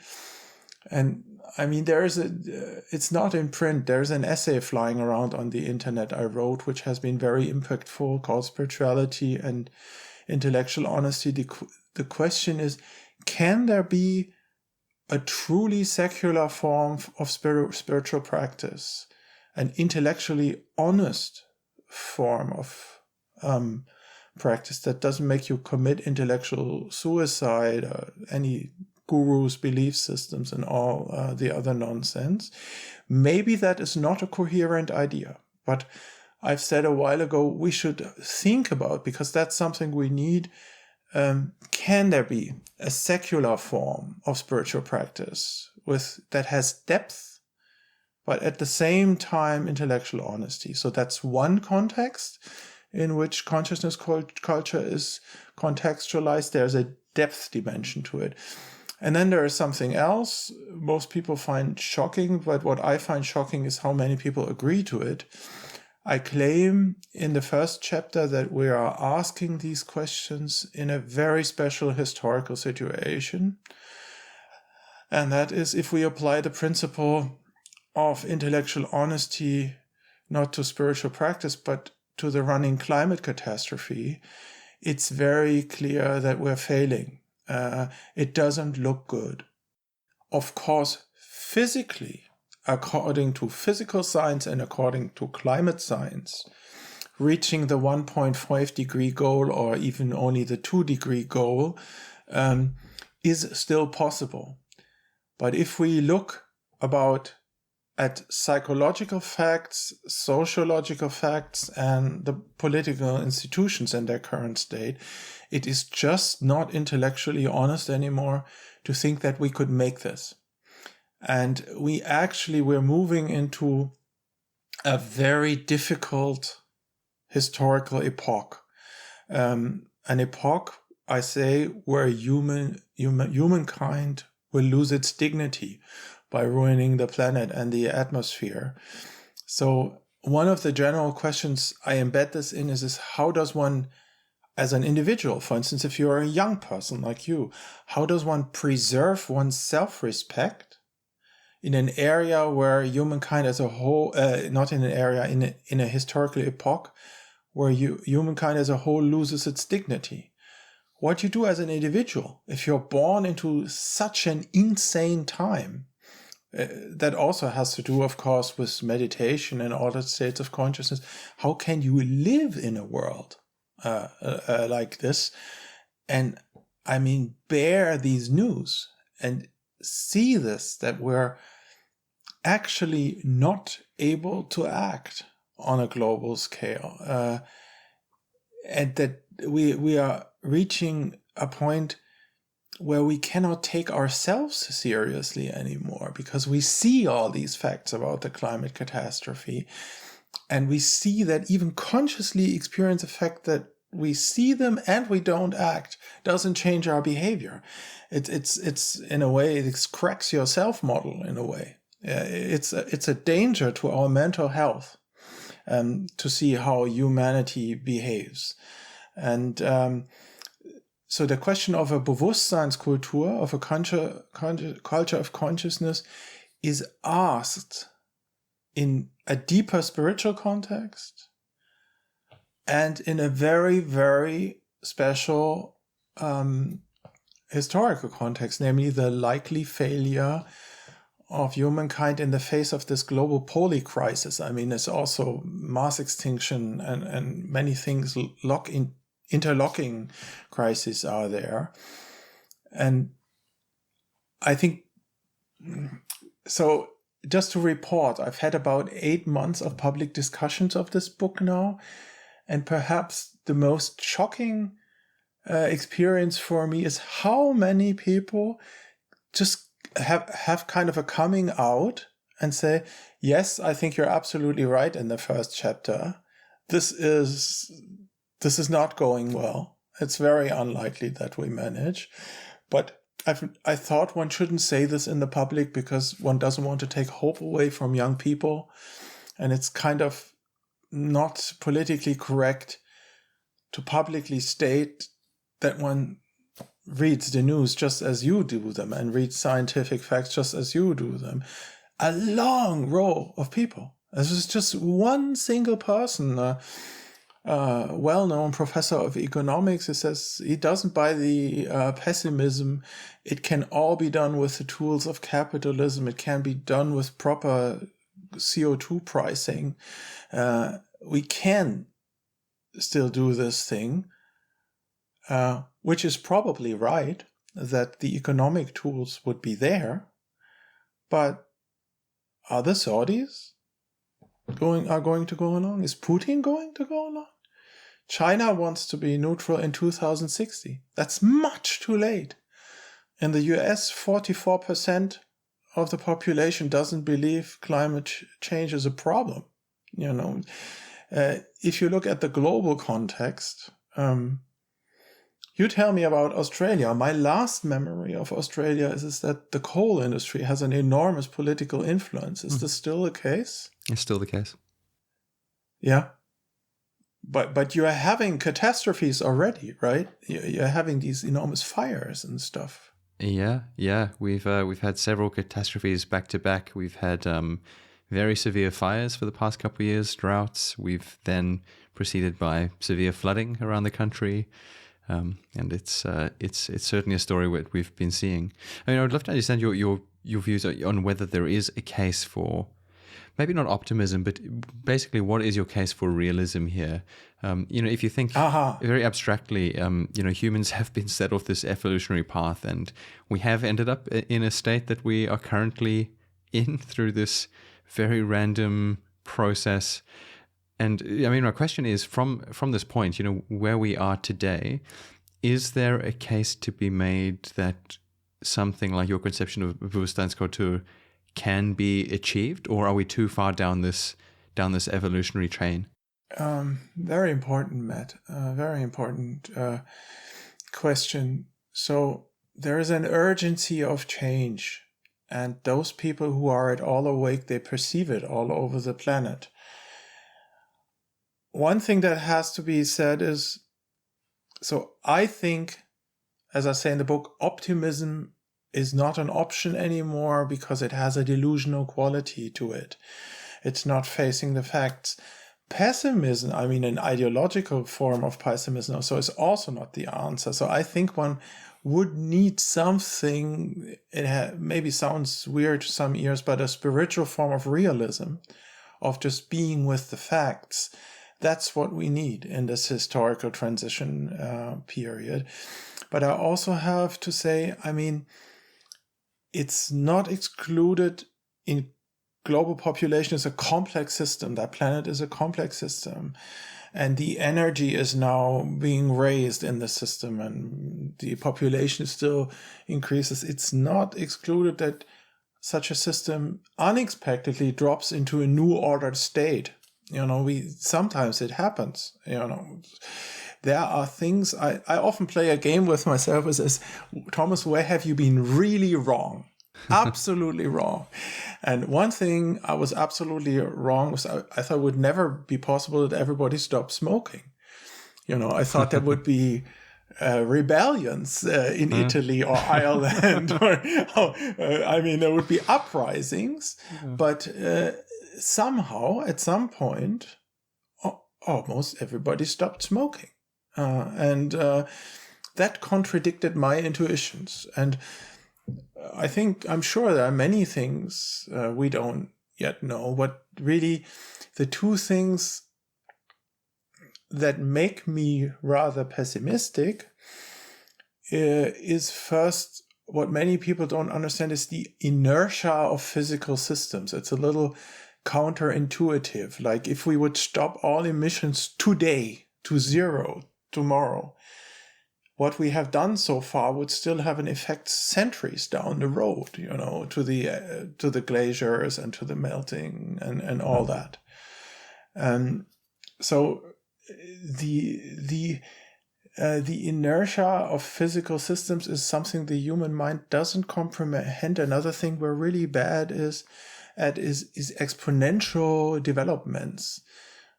[SPEAKER 1] And I mean, it's not in print. There's an essay flying around on the internet I wrote, which has been very impactful, called Spirituality and Intellectual Honesty. The question is, can there be a truly secular form of spiritual practice, an intellectually honest form of practice that doesn't make you commit intellectual suicide or any gurus' belief systems and all the other nonsense? Maybe that is not a coherent idea, but I've said a while ago we should think about, because that's something we need, can there be a secular form of spiritual practice that has depth, but at the same time intellectual honesty? So that's one context in which consciousness culture is contextualized. There's a depth dimension to it. And then there is something else most people find shocking, but what I find shocking is how many people agree to it. I claim in the first chapter that we are asking these questions in a very special historical situation. And that is, if we apply the principle of intellectual honesty, not to spiritual practice, but to the running climate catastrophe, it's very clear that we're failing. It doesn't look good. Of course, physically, according to physical science and according to climate science, reaching the 1.5 degree goal or even only the 2 degree goal is still possible. But if we look at psychological facts, sociological facts, and the political institutions in their current state, it is just not intellectually honest anymore to think that we could make this. And we're moving into a very difficult historical epoch. An epoch, I say, where humankind will lose its dignity by ruining the planet and the atmosphere. So one of the general questions I embed this in is how does one, as an individual, for instance, if you're a young person like you, how does one preserve one's self-respect in an area where humankind as a whole, not in an area, in a historical epoch where humankind as a whole loses its dignity? What you do as an individual, if you're born into such an insane time, that also has to do, of course, with meditation and altered states of consciousness. How can you live in a world like this? And I mean, bear these news and see this, that we're actually not able to act on a global scale, and that we are reaching a point where we cannot take ourselves seriously anymore, because we see all these facts about the climate catastrophe, and we see that even consciously experience the fact that we see them and we don't act doesn't change our behavior. It's in a way, it cracks your self-model in a way. It's a danger to our mental health to see how humanity behaves. And so the question of a Bewusstseinskultur, of a culture of consciousness, is asked in a deeper spiritual context and in a very, very special historical context, namely the likely failure of humankind in the face of this global polycrisis. I mean, it's also mass extinction and many things interlocking crises are there. And I think, so just to report, I've had about 8 months of public discussions of this book now. And perhaps the most shocking experience for me is how many people just have kind of a coming out and say, yes, I think you're absolutely right in the first chapter. This is not going well. It's very unlikely that we manage. But I thought one shouldn't say this in the public because one doesn't want to take hope away from young people. And it's kind of not politically correct to publicly state that one reads the news just as you do them and reads scientific facts just as you do them. A long row of people. This is just one single person, a well-known professor of economics, who says he doesn't buy the pessimism. It can all be done with the tools of capitalism. It can be done with proper CO2 pricing. We can still do this thing, which is probably right, that the economic tools would be there. But are the Saudis going to go along? Is Putin going to go along? China wants to be neutral in 2060. That's much too late. In the US, 44% of the population doesn't believe climate change is a problem. You know, if you look at the global context, you tell me about Australia. My last memory of Australia is that the coal industry has an enormous political influence. Is this still the case?
[SPEAKER 2] It's still the case.
[SPEAKER 1] Yeah. But you are having catastrophes already, right? You're having these enormous fires and stuff.
[SPEAKER 2] Yeah. We've had several catastrophes back to back. We've had very severe fires for the past couple of years, droughts. We've then proceeded by severe flooding around the country. And it's certainly a story what we've been seeing. I mean, I would love to understand your views on whether there is a case for, maybe not optimism, but basically what is your case for realism here? If you think very abstractly, humans have been set off this evolutionary path, and we have ended up in a state that we are currently in through this very random process. And I mean, my question is, from this point, where we are today, is there a case to be made that something like your conception of Bewusstseinskultur can be achieved, or are we too far down this evolutionary train?
[SPEAKER 1] Very important, Matt. Very important question. So there is an urgency of change, and those people who are at all awake, they perceive it all over the planet. one thing that has to be said is, so I think, as I say in the book, optimism is not an option anymore because it has a delusional quality to it. It's not facing the facts. Pessimism, I mean, an ideological form of pessimism, so is also not the answer. So I think one would need something, maybe sounds weird to some ears, but a spiritual form of realism, of just being with the facts. That's what we need in this historical transition period. But I also have to say, I mean, it's not excluded in global population is a complex system. That planet is a complex system. And the energy is now being raised in the system and the population still increases. It's not excluded that such a system unexpectedly drops into a new ordered state. Sometimes it happens, There are things, I often play a game with myself and says, Thomas, where have you been really wrong? Absolutely wrong. And one thing I was absolutely wrong was I thought it would never be possible that everybody stopped smoking. I thought there would be rebellions in Italy or Ireland, there would be uprisings, but somehow at some point, almost everybody stopped smoking. And that contradicted my intuitions. And I'm sure there are many things we don't yet know, but really the two things that make me rather pessimistic is first, what many people don't understand is the inertia of physical systems. It's a little counterintuitive. Like if we would stop all emissions today to zero tomorrow, what we have done so far would still have an effect centuries down the road, to the glaciers and to the melting and all that. So the inertia of physical systems is something the human mind doesn't comprehend. Another thing we're really bad is exponential developments.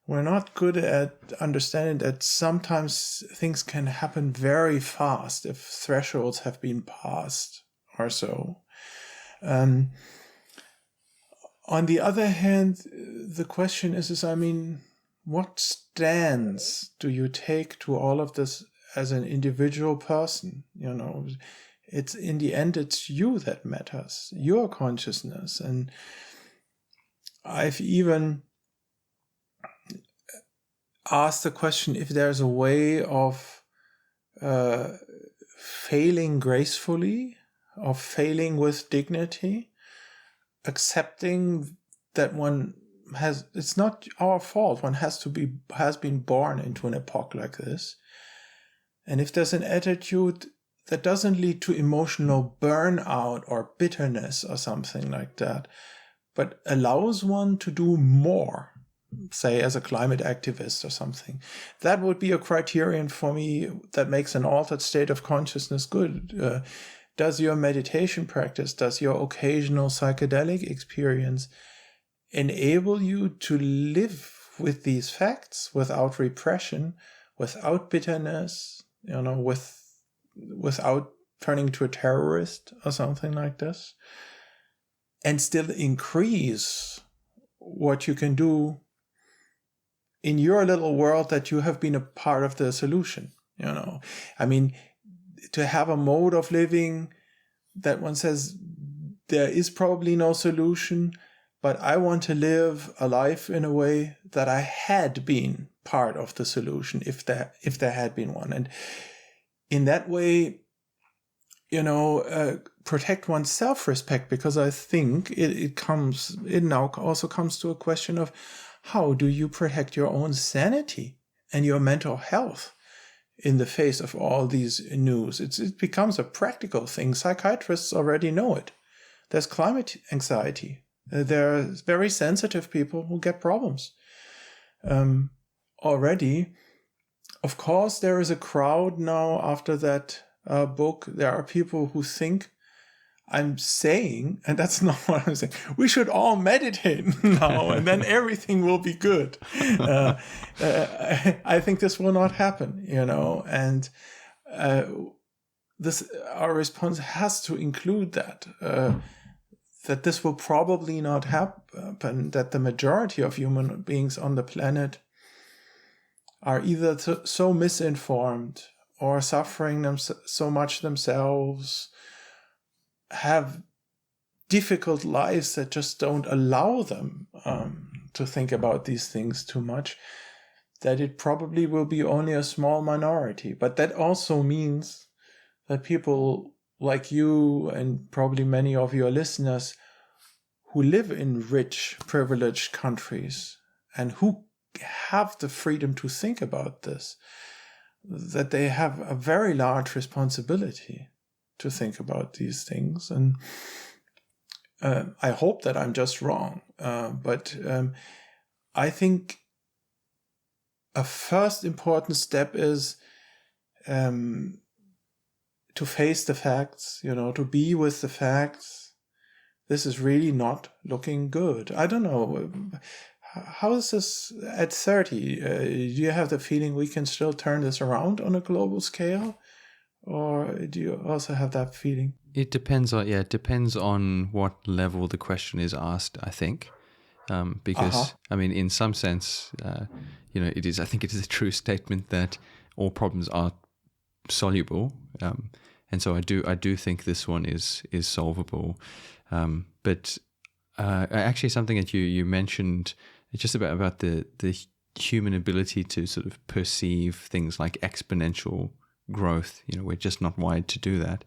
[SPEAKER 1] We're not good at understanding that sometimes things can happen very fast if thresholds have been passed or so. On the other hand, the question is, what stance do you take to all of this as an individual person? It's in the end, it's you that matters, your consciousness. And I've even asked the question if there's a way of failing gracefully, of failing with dignity, accepting that it's not our fault. One has been born into an epoch like this. And if there's an attitude that doesn't lead to emotional burnout or bitterness or something like that, but allows one to do more, say as a climate activist or something, that would be a criterion for me that makes an altered state of consciousness good. Does your meditation practice, does your occasional psychedelic experience enable you to live with these facts without repression, without bitterness, without turning to a terrorist or something like this, and still increase what you can do in your little world that you have been a part of the solution? To have a mode of living that one says there is probably no solution, but I want to live a life in a way that I had been part of the solution if there had been one. And in that way, protect one's self-respect, because I think it now also comes to a question of how do you protect your own sanity and your mental health in the face of all these news. It becomes a practical thing. Psychiatrists already know it. There's climate anxiety. There are very sensitive people who get problems already. Of course, there is a crowd now after that book. There are people who think I'm saying, and that's not what I'm saying, we should all meditate now and then everything will be good. I think this will not happen, and our response has to include that this will probably not happen, that the majority of human beings on the planet are either so misinformed or suffering so much themselves, have difficult lives that just don't allow them to think about these things too much, that it probably will be only a small minority. But that also means that people like you and probably many of your listeners who live in rich, privileged countries and who have the freedom to think about this, that they have a very large responsibility to think about these things. And I hope that I'm just wrong. But I think a first important step is to face the facts, to be with the facts. This is really not looking good. I don't know. How is this at 30? Do you have the feeling we can still turn this around on a global scale? Or do you also have that feeling?
[SPEAKER 2] It depends on what level the question is asked, I think. Because, I mean, in some sense, I think it is a true statement that all problems are soluble. And so I do think this one is solvable. But actually something that you mentioned just about the human ability to sort of perceive things like exponential growth, we're just not wired to do that.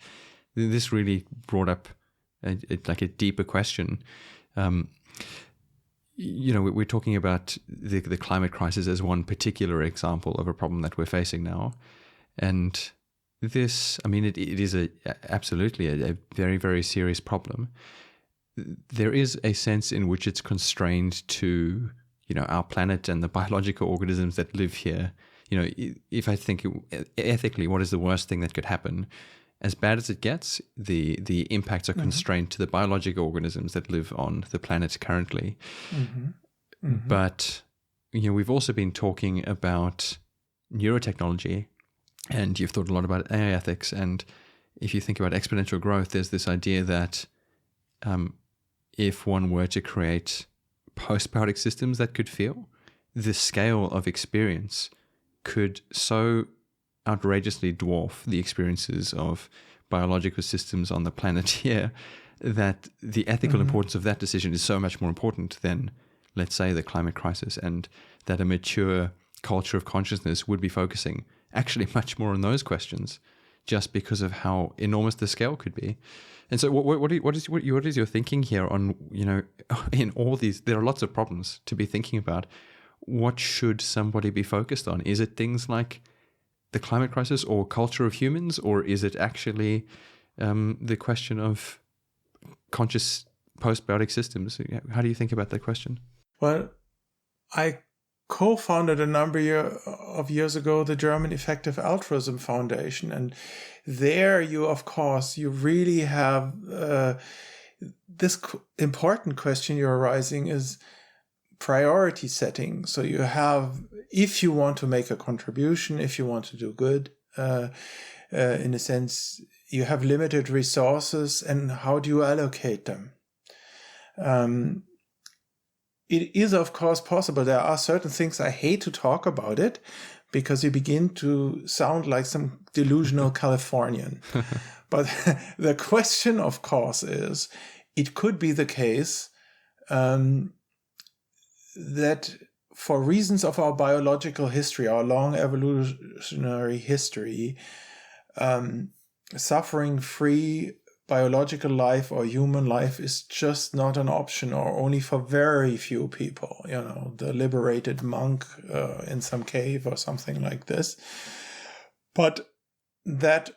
[SPEAKER 2] This really brought up a deeper question. We're talking about the climate crisis as one particular example of a problem that we're facing now. And this, it is absolutely a very, very serious problem. There is a sense in which it's constrained to, our planet and the biological organisms that live here. If I think ethically, what is the worst thing that could happen? As bad as it gets, the impacts are constrained to the biological organisms that live on the planet currently. Mm-hmm. Mm-hmm. But, we've also been talking about neurotechnology, and you've thought a lot about neuroethics. And if you think about exponential growth, there's this idea that if one were to create post-biotic systems that could feel, the scale of experience could so outrageously dwarf the experiences of biological systems on the planet here that the ethical importance of that decision is so much more important than, let's say, the climate crisis, and that a mature culture of consciousness would be focusing actually much more on those questions just because of how enormous the scale could be. And so what is your thinking here on, in all these, there are lots of problems to be thinking about. What should somebody be focused on? Is it things like the climate crisis or culture of humans, or is it actually the question of conscious post-biotic systems? How do you think about that question?
[SPEAKER 1] Well, I co-founded a number of years ago the German Effective Altruism Foundation, and there you really have this important question you're raising is priority setting. So you have, if you want to make a contribution, if you want to do good, in a sense, you have limited resources, and how do you allocate them? It is, of course, possible. There are certain things I hate to talk about it because you begin to sound like some delusional Californian. But the question, of course, is it could be the case that for reasons of our biological history, our long evolutionary history, suffering-free biological life or human life is just not an option, or only for very few people, the liberated monk in some cave or something like this. But that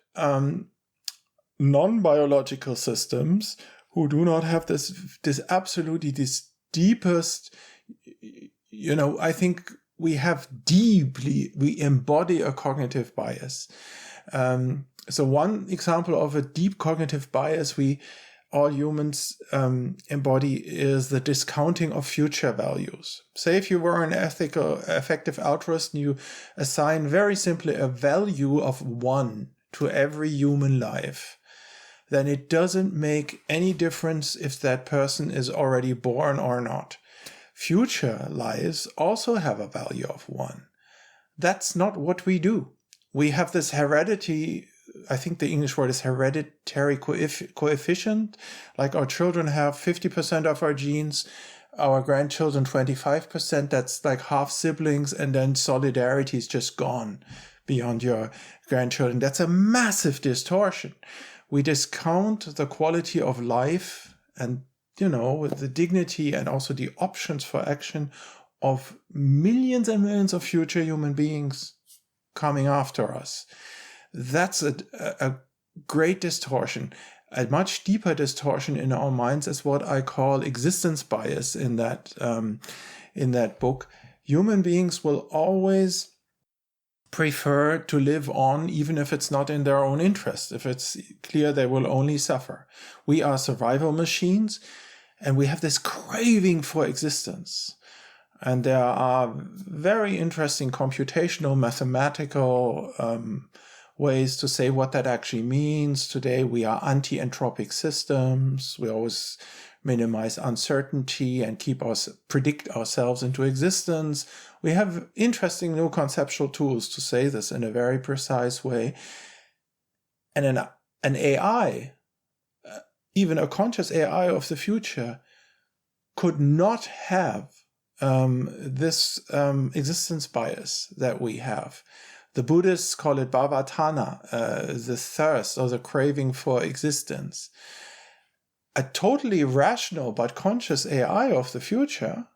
[SPEAKER 1] non-biological systems who do not have this deepest, I think we embody a cognitive bias. So one example of a deep cognitive bias we all humans embody is the discounting of future values. Say if you were an ethical, effective altruist and you assign very simply a value of 1 to every human life, then it doesn't make any difference if that person is already born or not. Future lives also have a value of 1. That's not what we do. We have this heredity, I think the English word is hereditary coefficient, like our children have 50% of our genes, our grandchildren 25%, that's like half siblings, and then solidarity is just gone beyond your grandchildren. That's a massive distortion. We discount the quality of life and, with the dignity and also the options for action of millions and millions of future human beings coming after us. That's a great distortion. A much deeper distortion in our minds is what I call existence bias in that book. Human beings will always prefer to live on, even if it's not in their own interest, if it's clear they will only suffer. We are survival machines, and we have this craving for existence. And there are very interesting computational, mathematical ways to say what that actually means. Today, we are anti-entropic systems. We always minimize uncertainty and predict ourselves into existence. We have interesting new conceptual tools to say this in a very precise way. And an AI, even a conscious AI of the future, could not have this existence bias that we have. The Buddhists call it bhavatana, the thirst or the craving for existence. A totally rational but conscious AI of the future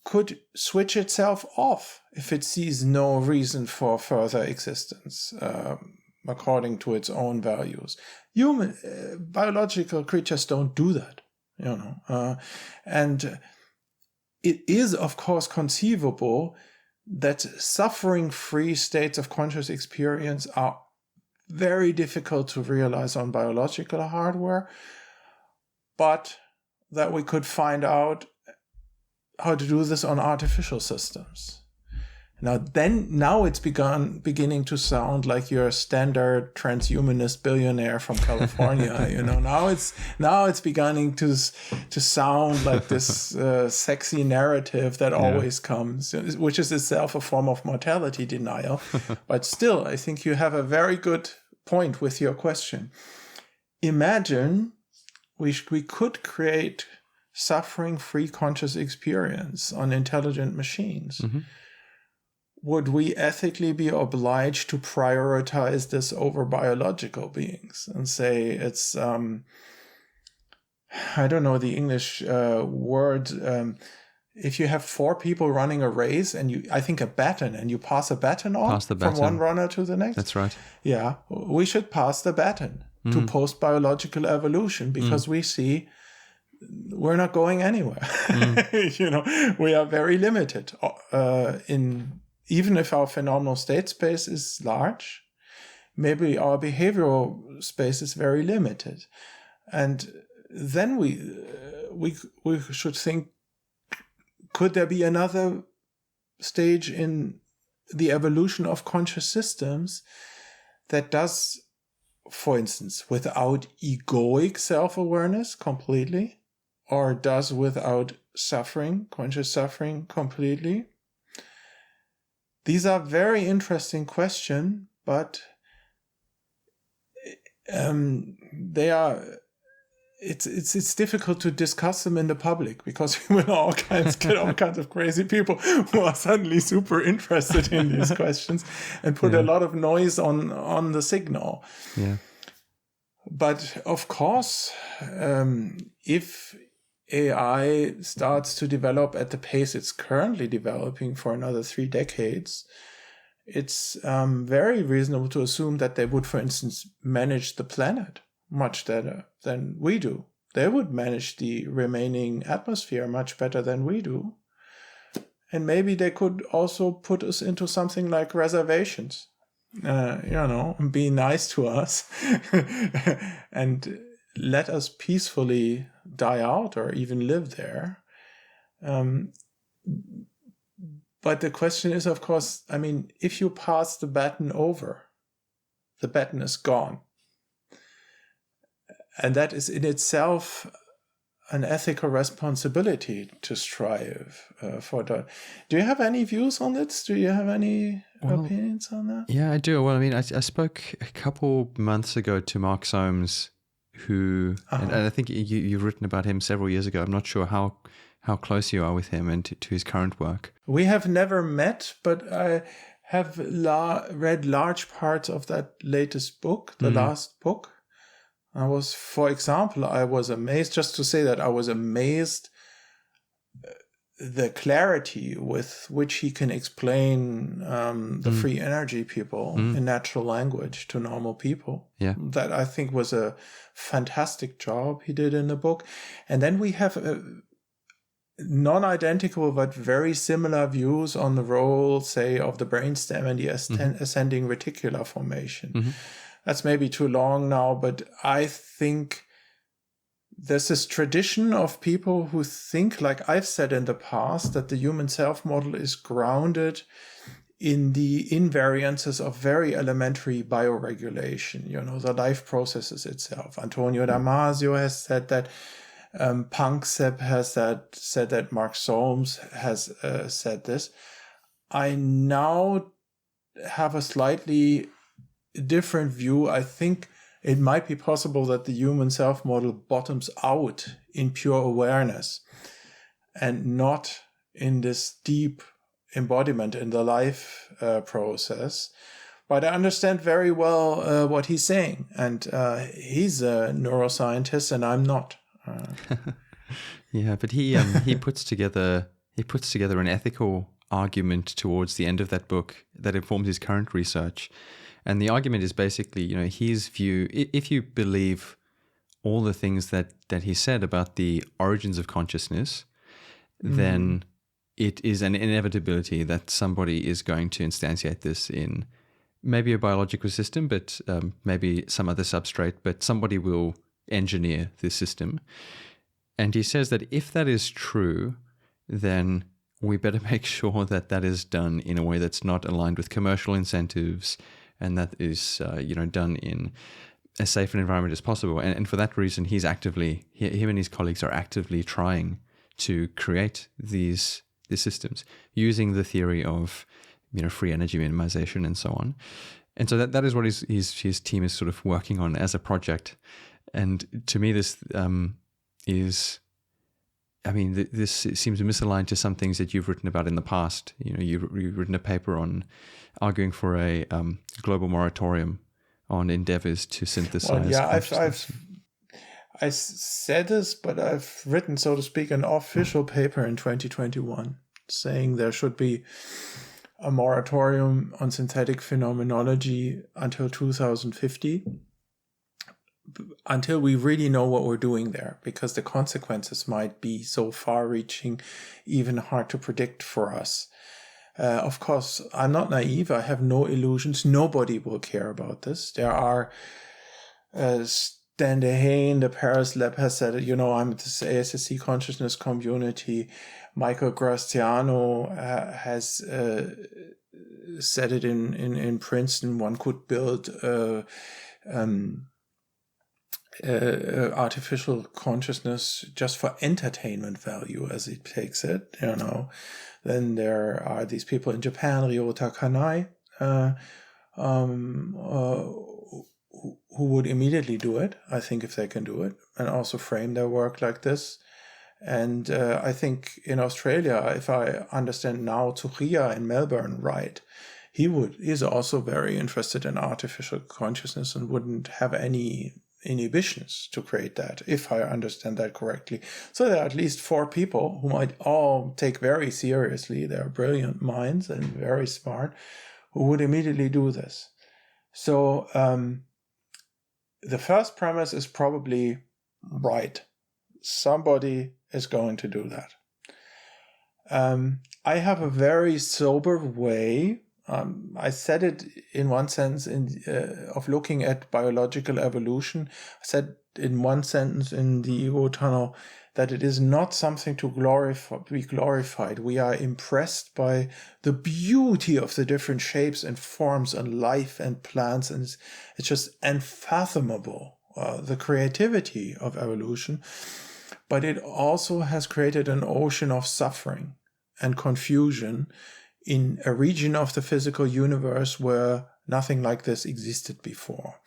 [SPEAKER 1] could switch itself off if it sees no reason for further existence according to its own values. Biological creatures don't do that, and it is, of course, conceivable that suffering-free states of conscious experience are very difficult to realize on biological hardware, but that we could find out how to do this on artificial systems. Now it's beginning to sound like you're a standard transhumanist billionaire from California. Now it's beginning to sound like this sexy narrative that always comes, which is itself a form of mortality denial. But still, I think you have a very good point with your question. Imagine we could create suffering-free conscious experience on intelligent machines. Mm-hmm. Would we ethically be obliged to prioritize this over biological beings and say it's, I don't know the English word, if you have 4 people running a race and I think a baton, and you pass a baton on from one runner to the next?
[SPEAKER 2] That's right.
[SPEAKER 1] Yeah, we should pass the baton to post-biological evolution because we see we're not going anywhere. We are very limited even if our phenomenal state space is large, maybe our behavioral space is very limited. And then we should think, could there be another stage in the evolution of conscious systems that does, for instance, without egoic self-awareness completely, or does without conscious suffering completely? These are very interesting questions, but it's difficult to discuss them in the public because we will get all kinds of crazy people who are suddenly super interested in these questions and put a lot of noise on the signal.
[SPEAKER 2] Yeah.
[SPEAKER 1] But of course, if AI starts to develop at the pace it's currently developing for another 3 decades, it's very reasonable to assume that they would, for instance, manage the planet much better than we do. They would manage the remaining atmosphere much better than we do. And maybe they could also put us into something like reservations, and be nice to us and let us peacefully die out or even live there. But the question is, of course, I mean, if you pass the baton over, the baton is gone. And that is in itself an ethical responsibility to strive for that. Do you have any views on this? Do you have any opinions on that?
[SPEAKER 2] Yeah, I do. Well, I mean, I spoke a couple months ago to Mark Soames, who, and I think you've written about him several years ago. I'm not sure how close you are with him and to his current work.
[SPEAKER 1] We have never met, but I have read large parts of that latest book, the last book. For example, I was amazed, just to say that I was amazed the clarity with which he can explain the free energy people in natural language to normal people.
[SPEAKER 2] Yeah.
[SPEAKER 1] That I think was a fantastic job he did in the book. And then we have non-identical but very similar views on the role, say, of the brainstem and the ascending reticular formation. That's maybe too long now, but I think there's this tradition of people who think, like I've said in the past, that the human self model is grounded in the invariances of very elementary bioregulation, the life processes itself. Antonio Damasio has said that, Panksepp has said that, Mark Soames has said this. I now have a slightly different view. I think it might be possible that the human self model bottoms out in pure awareness and not in this deep embodiment in the life process. But I understand very well what he's saying, and he's a neuroscientist and I'm not.
[SPEAKER 2] Yeah, but he puts together an ethical argument towards the end of that book that informs his current research. And the argument is basically, his view, if you believe all the things that he said about the origins of consciousness, then it is an inevitability that somebody is going to instantiate this in maybe a biological system, but maybe some other substrate, but somebody will engineer this system. And he says that if that is true, then we better make sure that is done in a way that's not aligned with commercial incentives, and that is, done in as safe an environment as possible. And for that reason, him and his colleagues are actively trying to create these systems using the theory of, free energy minimization and so on. And so that is what his team is sort of working on as a project. And to me, this this seems misaligned to some things that you've written about in the past. You've written a paper on arguing for a global moratorium on endeavors to synthesize.
[SPEAKER 1] Well, yeah, I said this, but I've written, so to speak, an official paper in 2021 saying there should be a moratorium on synthetic phenomenology until 2050. Until we really know what we're doing there, because the consequences might be so far-reaching, even hard to predict for us. Of course, I'm not naive. I have no illusions. Nobody will care about this. There are Stan DeHaan, the Paris Lab has said it. I'm this ASSC consciousness community. Michael Graziano has said it in Princeton. One could build artificial consciousness just for entertainment value, as he takes it, Then there are these people in Japan, Ryota Kanai, who would immediately do it, I think, if they can do it, and also frame their work like this. And I think in Australia, if I understand now, Turia in Melbourne, right, he's also very interested in artificial consciousness and wouldn't have any inhibitions to create that, if I understand that correctly. So there are at least 4 people who might all take very seriously, they're brilliant minds and very smart, who would immediately do this. So the first premise is probably right. Somebody is going to do that. I have a very sober way, I said it in one sense of looking at biological evolution. I said in one sentence in the Ego Tunnel that it is not something to be glorified. We are impressed by the beauty of the different shapes and forms and life and plants, and it's just unfathomable, the creativity of evolution. But it also has created an ocean of suffering and confusion in a region of the physical universe where nothing like this existed before.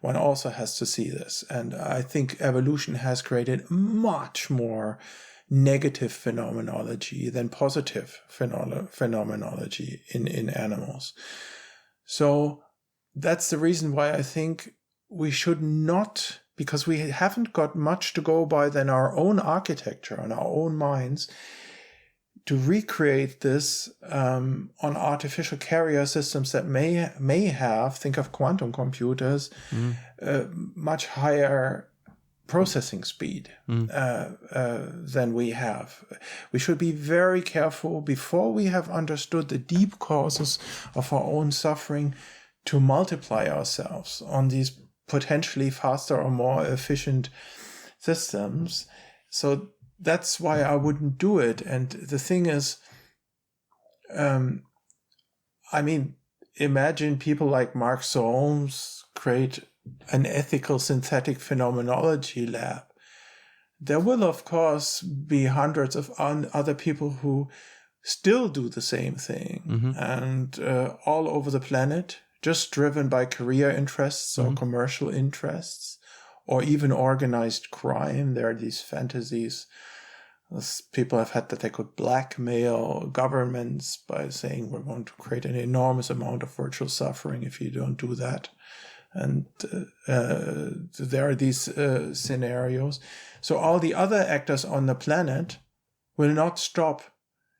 [SPEAKER 1] One also has to see this. And I think evolution has created much more negative phenomenology than positive phenomenology in animals. So that's the reason why I think we should not, because we haven't got much to go by than our own architecture and our own minds, to recreate this on artificial carrier systems that may have, think of quantum computers, much higher processing speed than we have. We should be very careful before we have understood the deep causes of our own suffering to multiply ourselves on these potentially faster or more efficient systems. So that's why I wouldn't do it. And the thing is, imagine people like Mark Solms create an ethical synthetic phenomenology lab. There will, of course, be hundreds of other people who still do the same thing, and all over the planet, just driven by career interests or commercial interests, or even organized crime. There are these fantasies. People have had that they could blackmail governments by saying we're going to create an enormous amount of virtual suffering if you don't do that. And there are these scenarios. So all the other actors on the planet will not stop,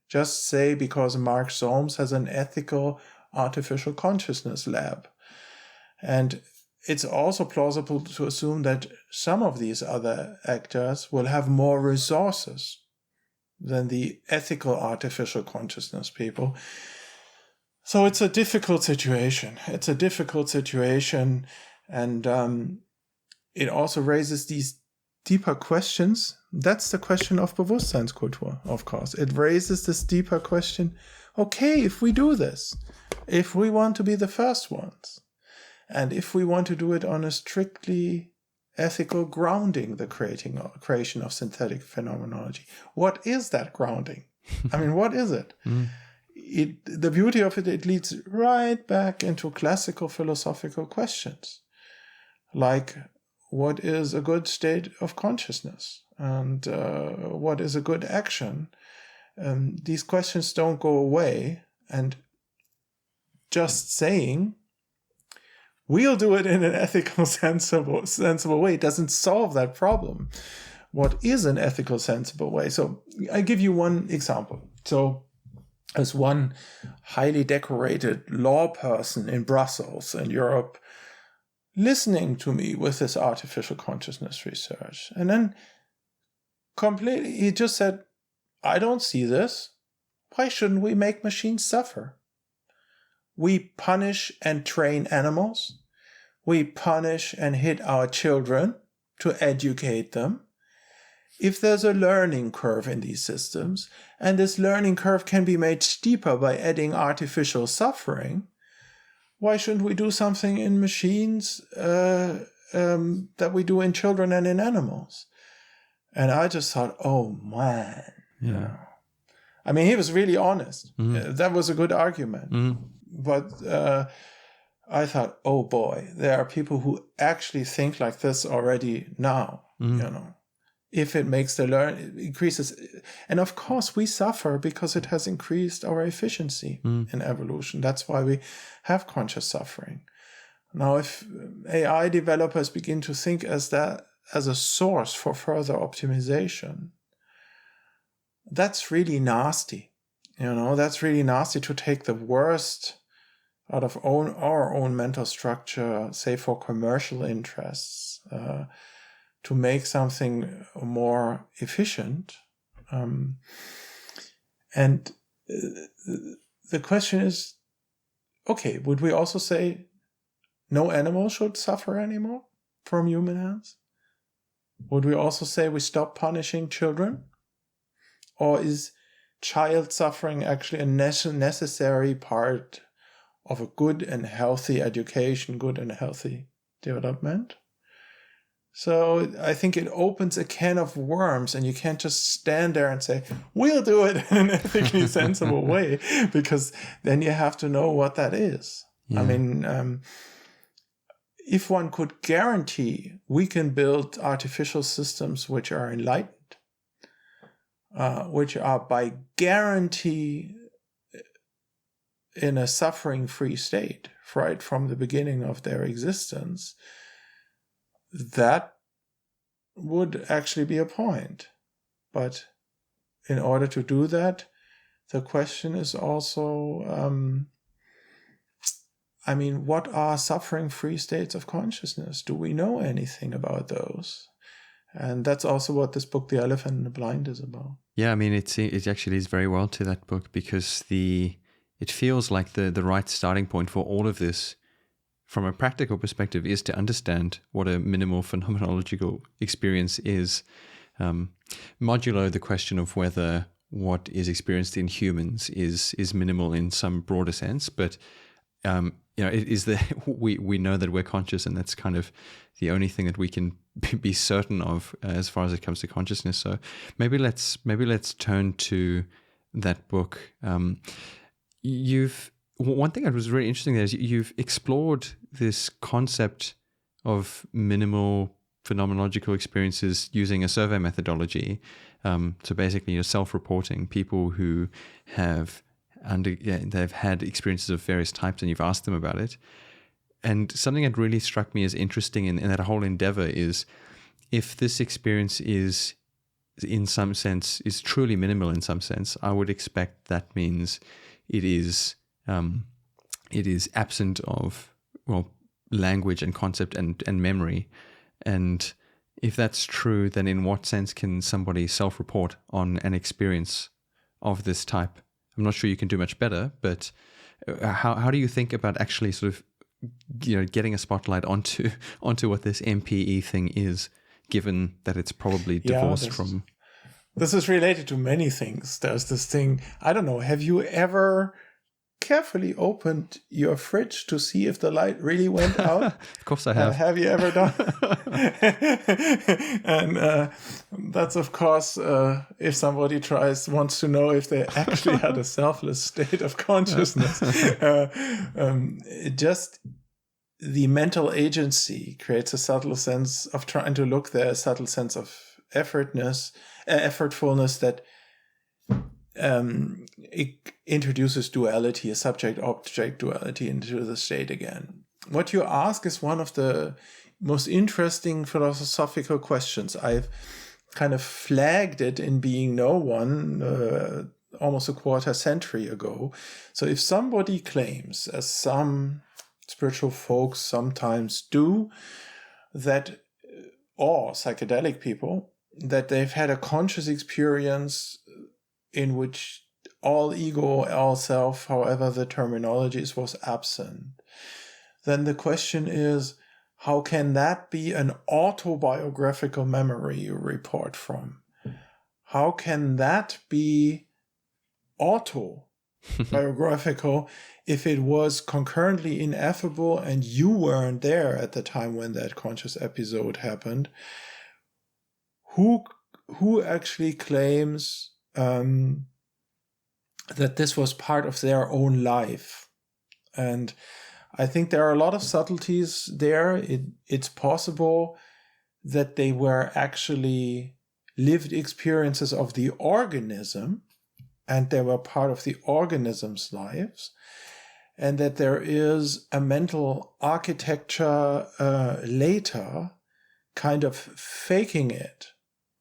[SPEAKER 1] just say because Mark Solms has an ethical artificial consciousness lab. And it's also plausible to assume that some of these other actors will have more resources than the ethical artificial consciousness people. So it's a difficult situation. And it also raises these deeper questions. That's the question of Bewusstseinskultur, of course. It raises this deeper question, okay, if we do this, if we want to be the first ones, and if we want to do it on a strictly ethical grounding, the creation of synthetic phenomenology, what is that grounding? What is it? The beauty of it leads right back into classical philosophical questions, like what is a good state of consciousness and what is a good action? These questions don't go away, and just saying we'll do it in an ethical, sensible way doesn't solve that problem. What is an ethical, sensible way? So I give you one example. So as one highly decorated law person in Brussels in Europe listening to me with this artificial consciousness research, and then he just said, I don't see this. Why shouldn't we make machines suffer? We punish and train animals. We punish and hit our children to educate them. If there's a learning curve in these systems, and this learning curve can be made steeper by adding artificial suffering, why shouldn't we do something in machines that we do in children and in animals? And I just thought, oh man.
[SPEAKER 2] Yeah.
[SPEAKER 1] He was really honest. That was a good argument. But I thought, oh boy, there are people who actually think like this already now, if it makes it increases. And of course we suffer because it has increased our efficiency in evolution. That's why we have conscious suffering. Now, if AI developers begin to think as a source for further optimization, that's really nasty. That's really nasty to take the worst out of our own mental structure, say for commercial interests, to make something more efficient. And the question is, okay, would we also say no animal should suffer anymore from human hands? would we also say we stop punishing children? Or is child suffering actually a necessary part of a good and healthy education, good and healthy development? So I think it opens a can of worms, and you can't just stand there and say, we'll do it in an ethically sensible way, because then you have to know what that is. Yeah. I mean, if one could guarantee we can build artificial systems which are enlightened, which are by guarantee in a suffering-free state, right from the beginning of their existence, that would actually be a point. But in order to do that, the question is also, what are suffering-free states of consciousness? Do we know anything about those? And that's also what this book, The Elephant and the Blind, is about.
[SPEAKER 2] Yeah, I mean, it actually is very well to that book, because it feels like the right starting point for all of this from a practical perspective is to understand what a minimal phenomenological experience is, modulo the question of whether what is experienced in humans is minimal in some broader sense. But it is we know that we're conscious, and that's kind of the only thing that we can be certain of as far as it comes to consciousness. So maybe let's turn to that book. One thing that was really interesting there is you've explored this concept of minimal phenomenological experiences using a survey methodology. So basically, you're self-reporting people who they've had experiences of various types, and you've asked them about it. And something that really struck me as interesting in that whole endeavor is, if this experience is, in some sense, is truly minimal in some sense, I would expect that means it is absent of, language and concept and memory. And if that's true, then in what sense can somebody self-report on an experience of this type? I'm not sure you can do much better, but how do you think about actually sort of, getting a spotlight onto what this MPE thing is, given that it's probably divorced from...
[SPEAKER 1] This is related to many things. There's this thing, I don't know, have you ever carefully opened your fridge to see if the light really went out?
[SPEAKER 2] Of course I have.
[SPEAKER 1] Have you ever done? And that's, of course, if somebody wants to know if they actually had a selfless state of consciousness. Just the mental agency creates a subtle sense of trying to look there, a subtle sense of effortfulness that it introduces duality, a subject-object duality into the state again. What you ask is one of the most interesting philosophical questions. I've kind of flagged it in Being No One almost a quarter century ago. So if somebody claims, as some spiritual folks sometimes do, that, or psychedelic people, that they've had a conscious experience in which all ego, all self, however the terminology is, was absent, then the question is, how can that be an autobiographical memory you report from? How can that be autobiographical if it was concurrently ineffable and you weren't there at the time when that conscious episode happened? Who actually claims that this was part of their own life? And I think there are a lot of subtleties there. It's possible that they were actually lived experiences of the organism, and they were part of the organism's lives, and that there is a mental architecture later kind of faking it.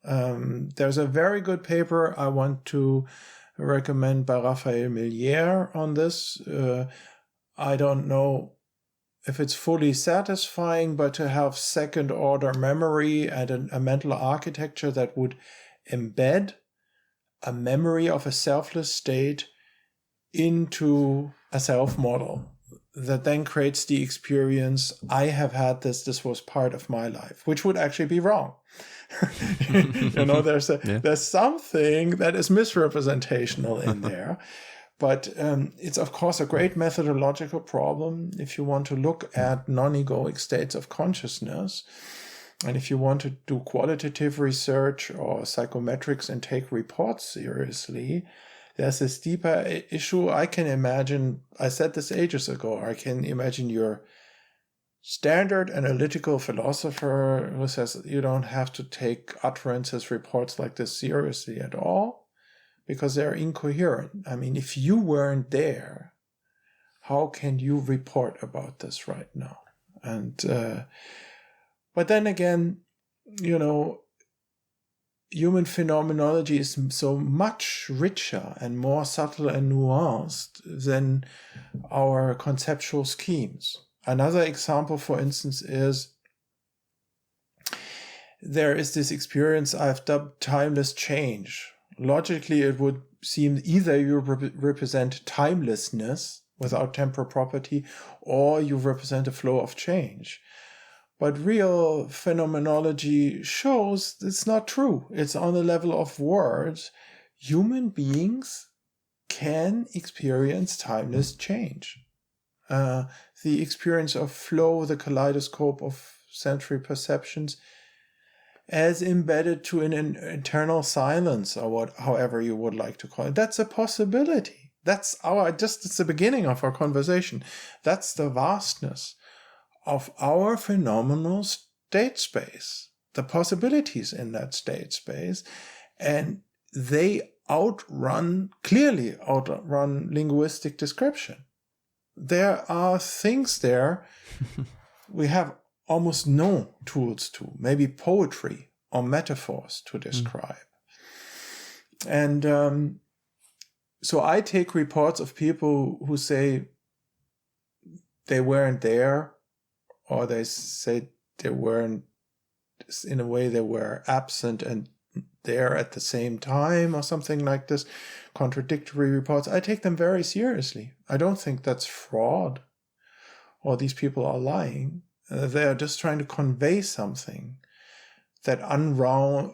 [SPEAKER 1] There's a very good paper I want to recommend by Raphael Millier on this. I don't know if it's fully satisfying, but to have second-order memory and a mental architecture that would embed a memory of a selfless state into a self model. that then creates the experience, I have had this was part of my life, which would actually be wrong. There's something that is misrepresentational in there. But it's, of course, a great methodological problem if you want to look at non-egoic states of consciousness. And if you want to do qualitative research or psychometrics and take reports seriously, there's this deeper issue. I can imagine, I said this ages ago, I can imagine your standard analytical philosopher who says you don't have to take utterances, reports like this seriously at all, because they're incoherent. I mean, if you weren't there, how can you report about this right now? And but then again, human phenomenology is so much richer and more subtle and nuanced than our conceptual schemes. Another example, for instance, is there is this experience I've dubbed timeless change. Logically, it would seem either you represent timelessness without temporal property, or you represent a flow of change. But real phenomenology shows it's not true. It's on the level of words. Human beings can experience timeless change. The experience of flow, the kaleidoscope of sensory perceptions, as embedded to an internal silence, or however you would like to call it. That's a possibility. It's the beginning of our conversation. That's the vastness of our phenomenal state space, the possibilities in that state space, and they clearly outrun linguistic description. There are things there we have almost no tools to, maybe poetry or metaphors to describe. And so I take reports of people who say they weren't there, or they say they weren't, in a way they were absent and there at the same time, or something like this, contradictory reports. I take them very seriously. I don't think that's fraud or these people are lying. They are just trying to convey something that outruns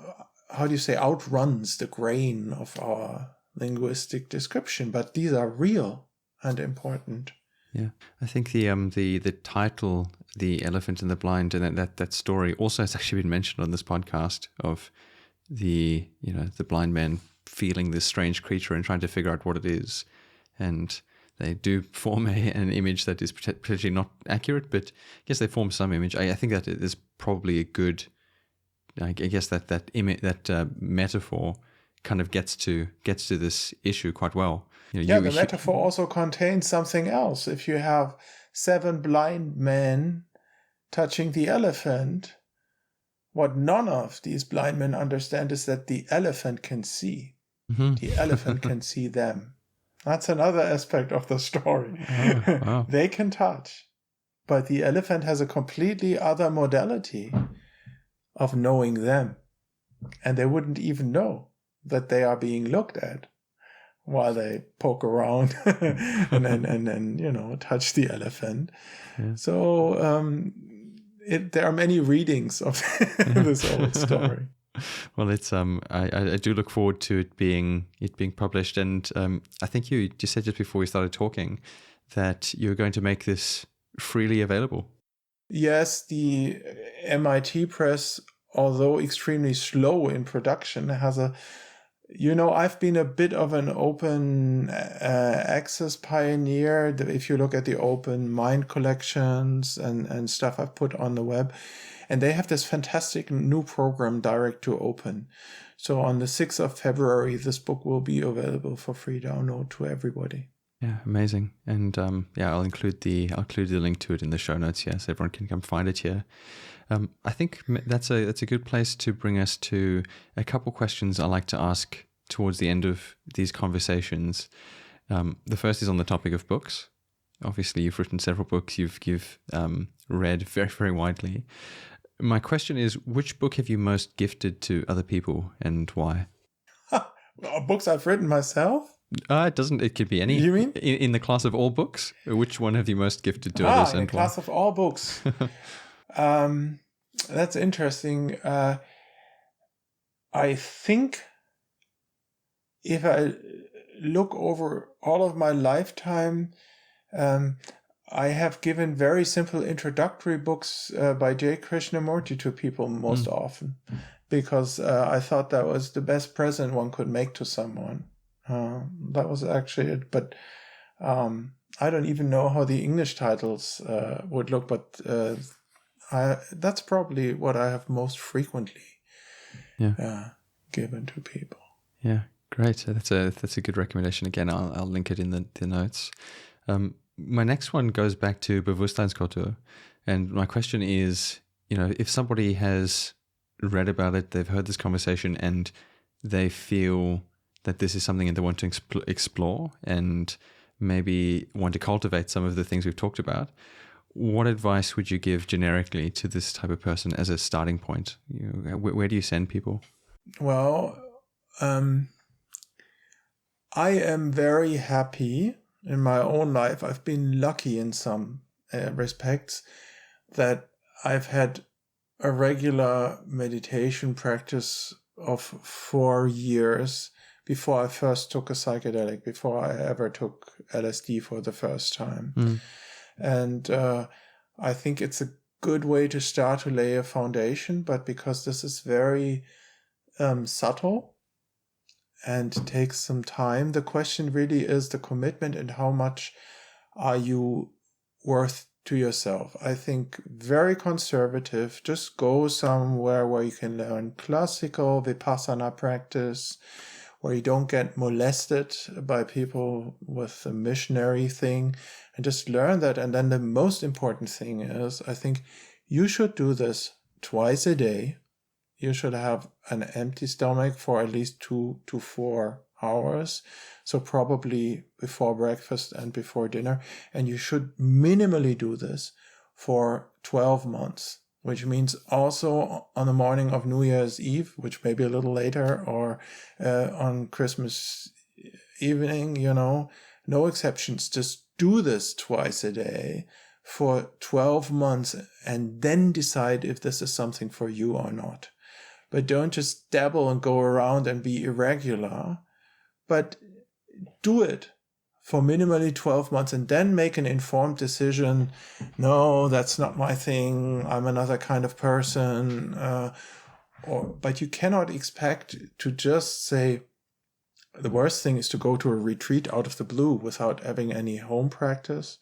[SPEAKER 1] the grain of our linguistic description. But these are real and important.
[SPEAKER 2] Yeah, I think the title, "The Elephant and the Blind," and that story also has actually been mentioned on this podcast, of the blind man feeling this strange creature and trying to figure out what it is, and they do form an image that is potentially not accurate, but I guess they form some image. I think that it is probably a good. I guess that metaphor kind of gets to this issue quite well.
[SPEAKER 1] The metaphor also contains something else. If you have 7 blind men touching the elephant, what none of these blind men understand is that the elephant can see. Mm-hmm. The elephant can see them. That's another aspect of the story. Oh, wow. They can touch, but the elephant has a completely other modality of knowing them. And they wouldn't even know that they are being looked at while they poke around and touch the elephant. Yeah. So there are many readings of this old story.
[SPEAKER 2] Well, it's I do look forward to it being published, and I think you said just before we started talking that you're going to make this freely available.
[SPEAKER 1] Yes, the MIT press, although extremely slow in production, has I've been a bit of an open access pioneer. If you look at the open mind collections and stuff I've put on the web, and they have this fantastic new program, Direct to Open. So on the 6th of February, this book will be available for free download to everybody.
[SPEAKER 2] Yeah, amazing. And I'll include the link to it in the show notes here, so everyone can come find it here. I think that's a good place to bring us to a couple questions I like to ask towards the end of these conversations. The first is on the topic of books. Obviously, you've written several books. You've read very, very widely. My question is, which book have you most gifted to other people, and why?
[SPEAKER 1] Books I've written myself?
[SPEAKER 2] It doesn't. It could be any.
[SPEAKER 1] You mean?
[SPEAKER 2] In the class of all books? Which one have you most gifted to others?
[SPEAKER 1] In the class of all books. That's interesting. I think if I look over all of my lifetime, I have given very simple introductory books by J. Krishnamurti to people most often, because I thought that was the best present one could make to someone. That was actually it. But I don't even know how the English titles would look, but that's probably what I have most frequently given to people.
[SPEAKER 2] Yeah, great. So that's a good recommendation. Again, I'll link it in the notes. My next one goes back to Bewusstseinskultur, and my question is, if somebody has read about it, they've heard this conversation, and they feel that this is something that they want to explore and maybe want to cultivate some of the things we've talked about, what advice would you give generically to this type of person as a starting point? Where do you send people?
[SPEAKER 1] Well, I am very happy in my own life. I've been lucky in some respects that I've had a regular meditation practice of 4 years before I first took a psychedelic, before I ever took LSD for the first time. And I think it's a good way to start to lay a foundation, but because this is very subtle and takes some time, the question really is the commitment and how much are you worth to yourself. I think very conservative. Just go somewhere where you can learn classical Vipassana practice, where you don't get molested by people with a missionary thing, and just learn that. And then the most important thing is, I think you should do this twice a day. You should have an empty stomach for at least 2 to 4 hours. So probably before breakfast and before dinner. And you should minimally do this for 12 months, which means also on the morning of New Year's Eve, which may be a little later, or on Christmas evening, no exceptions. Just do this twice a day for 12 months and then decide if this is something for you or not. But don't just dabble and go around and be irregular, but do it for minimally 12 months and then make an informed decision. No, that's not my thing. I'm another kind of person. But you cannot expect to just say, the worst thing is to go to a retreat out of the blue without having any home practice,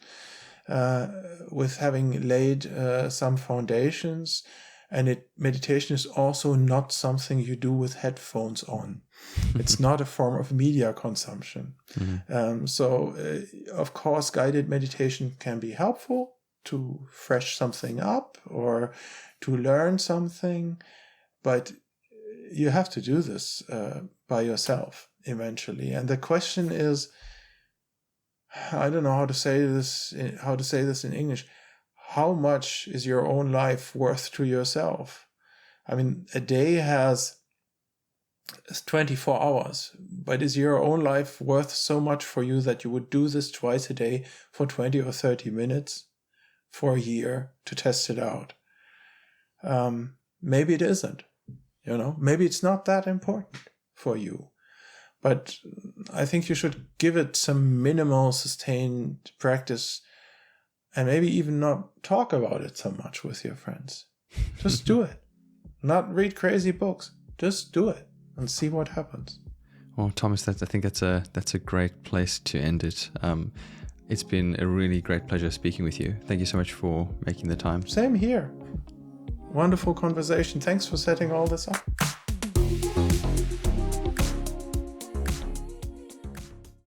[SPEAKER 1] with having laid some foundations. And meditation is also not something you do with headphones on. It's not a form of media consumption. Of course, guided meditation can be helpful to fresh something up or to learn something, but you have to do this by yourself eventually. And the question is, I don't know how to say this in English. How much is your own life worth to yourself? I mean, a day has 24 hours, but is your own life worth so much for you that you would do this twice a day for 20 or 30 minutes for a year to test it out? Maybe it isn't, maybe it's not that important for you, but I think you should give it some minimal sustained practice. And maybe even not talk about it so much with your friends. Just do it. Not read crazy books. Just do it and see what happens.
[SPEAKER 2] Well, Thomas, I think that's a great place to end it. It's been a really great pleasure speaking with you. Thank you so much for making the time.
[SPEAKER 1] Same here. Wonderful conversation. Thanks for setting all this up.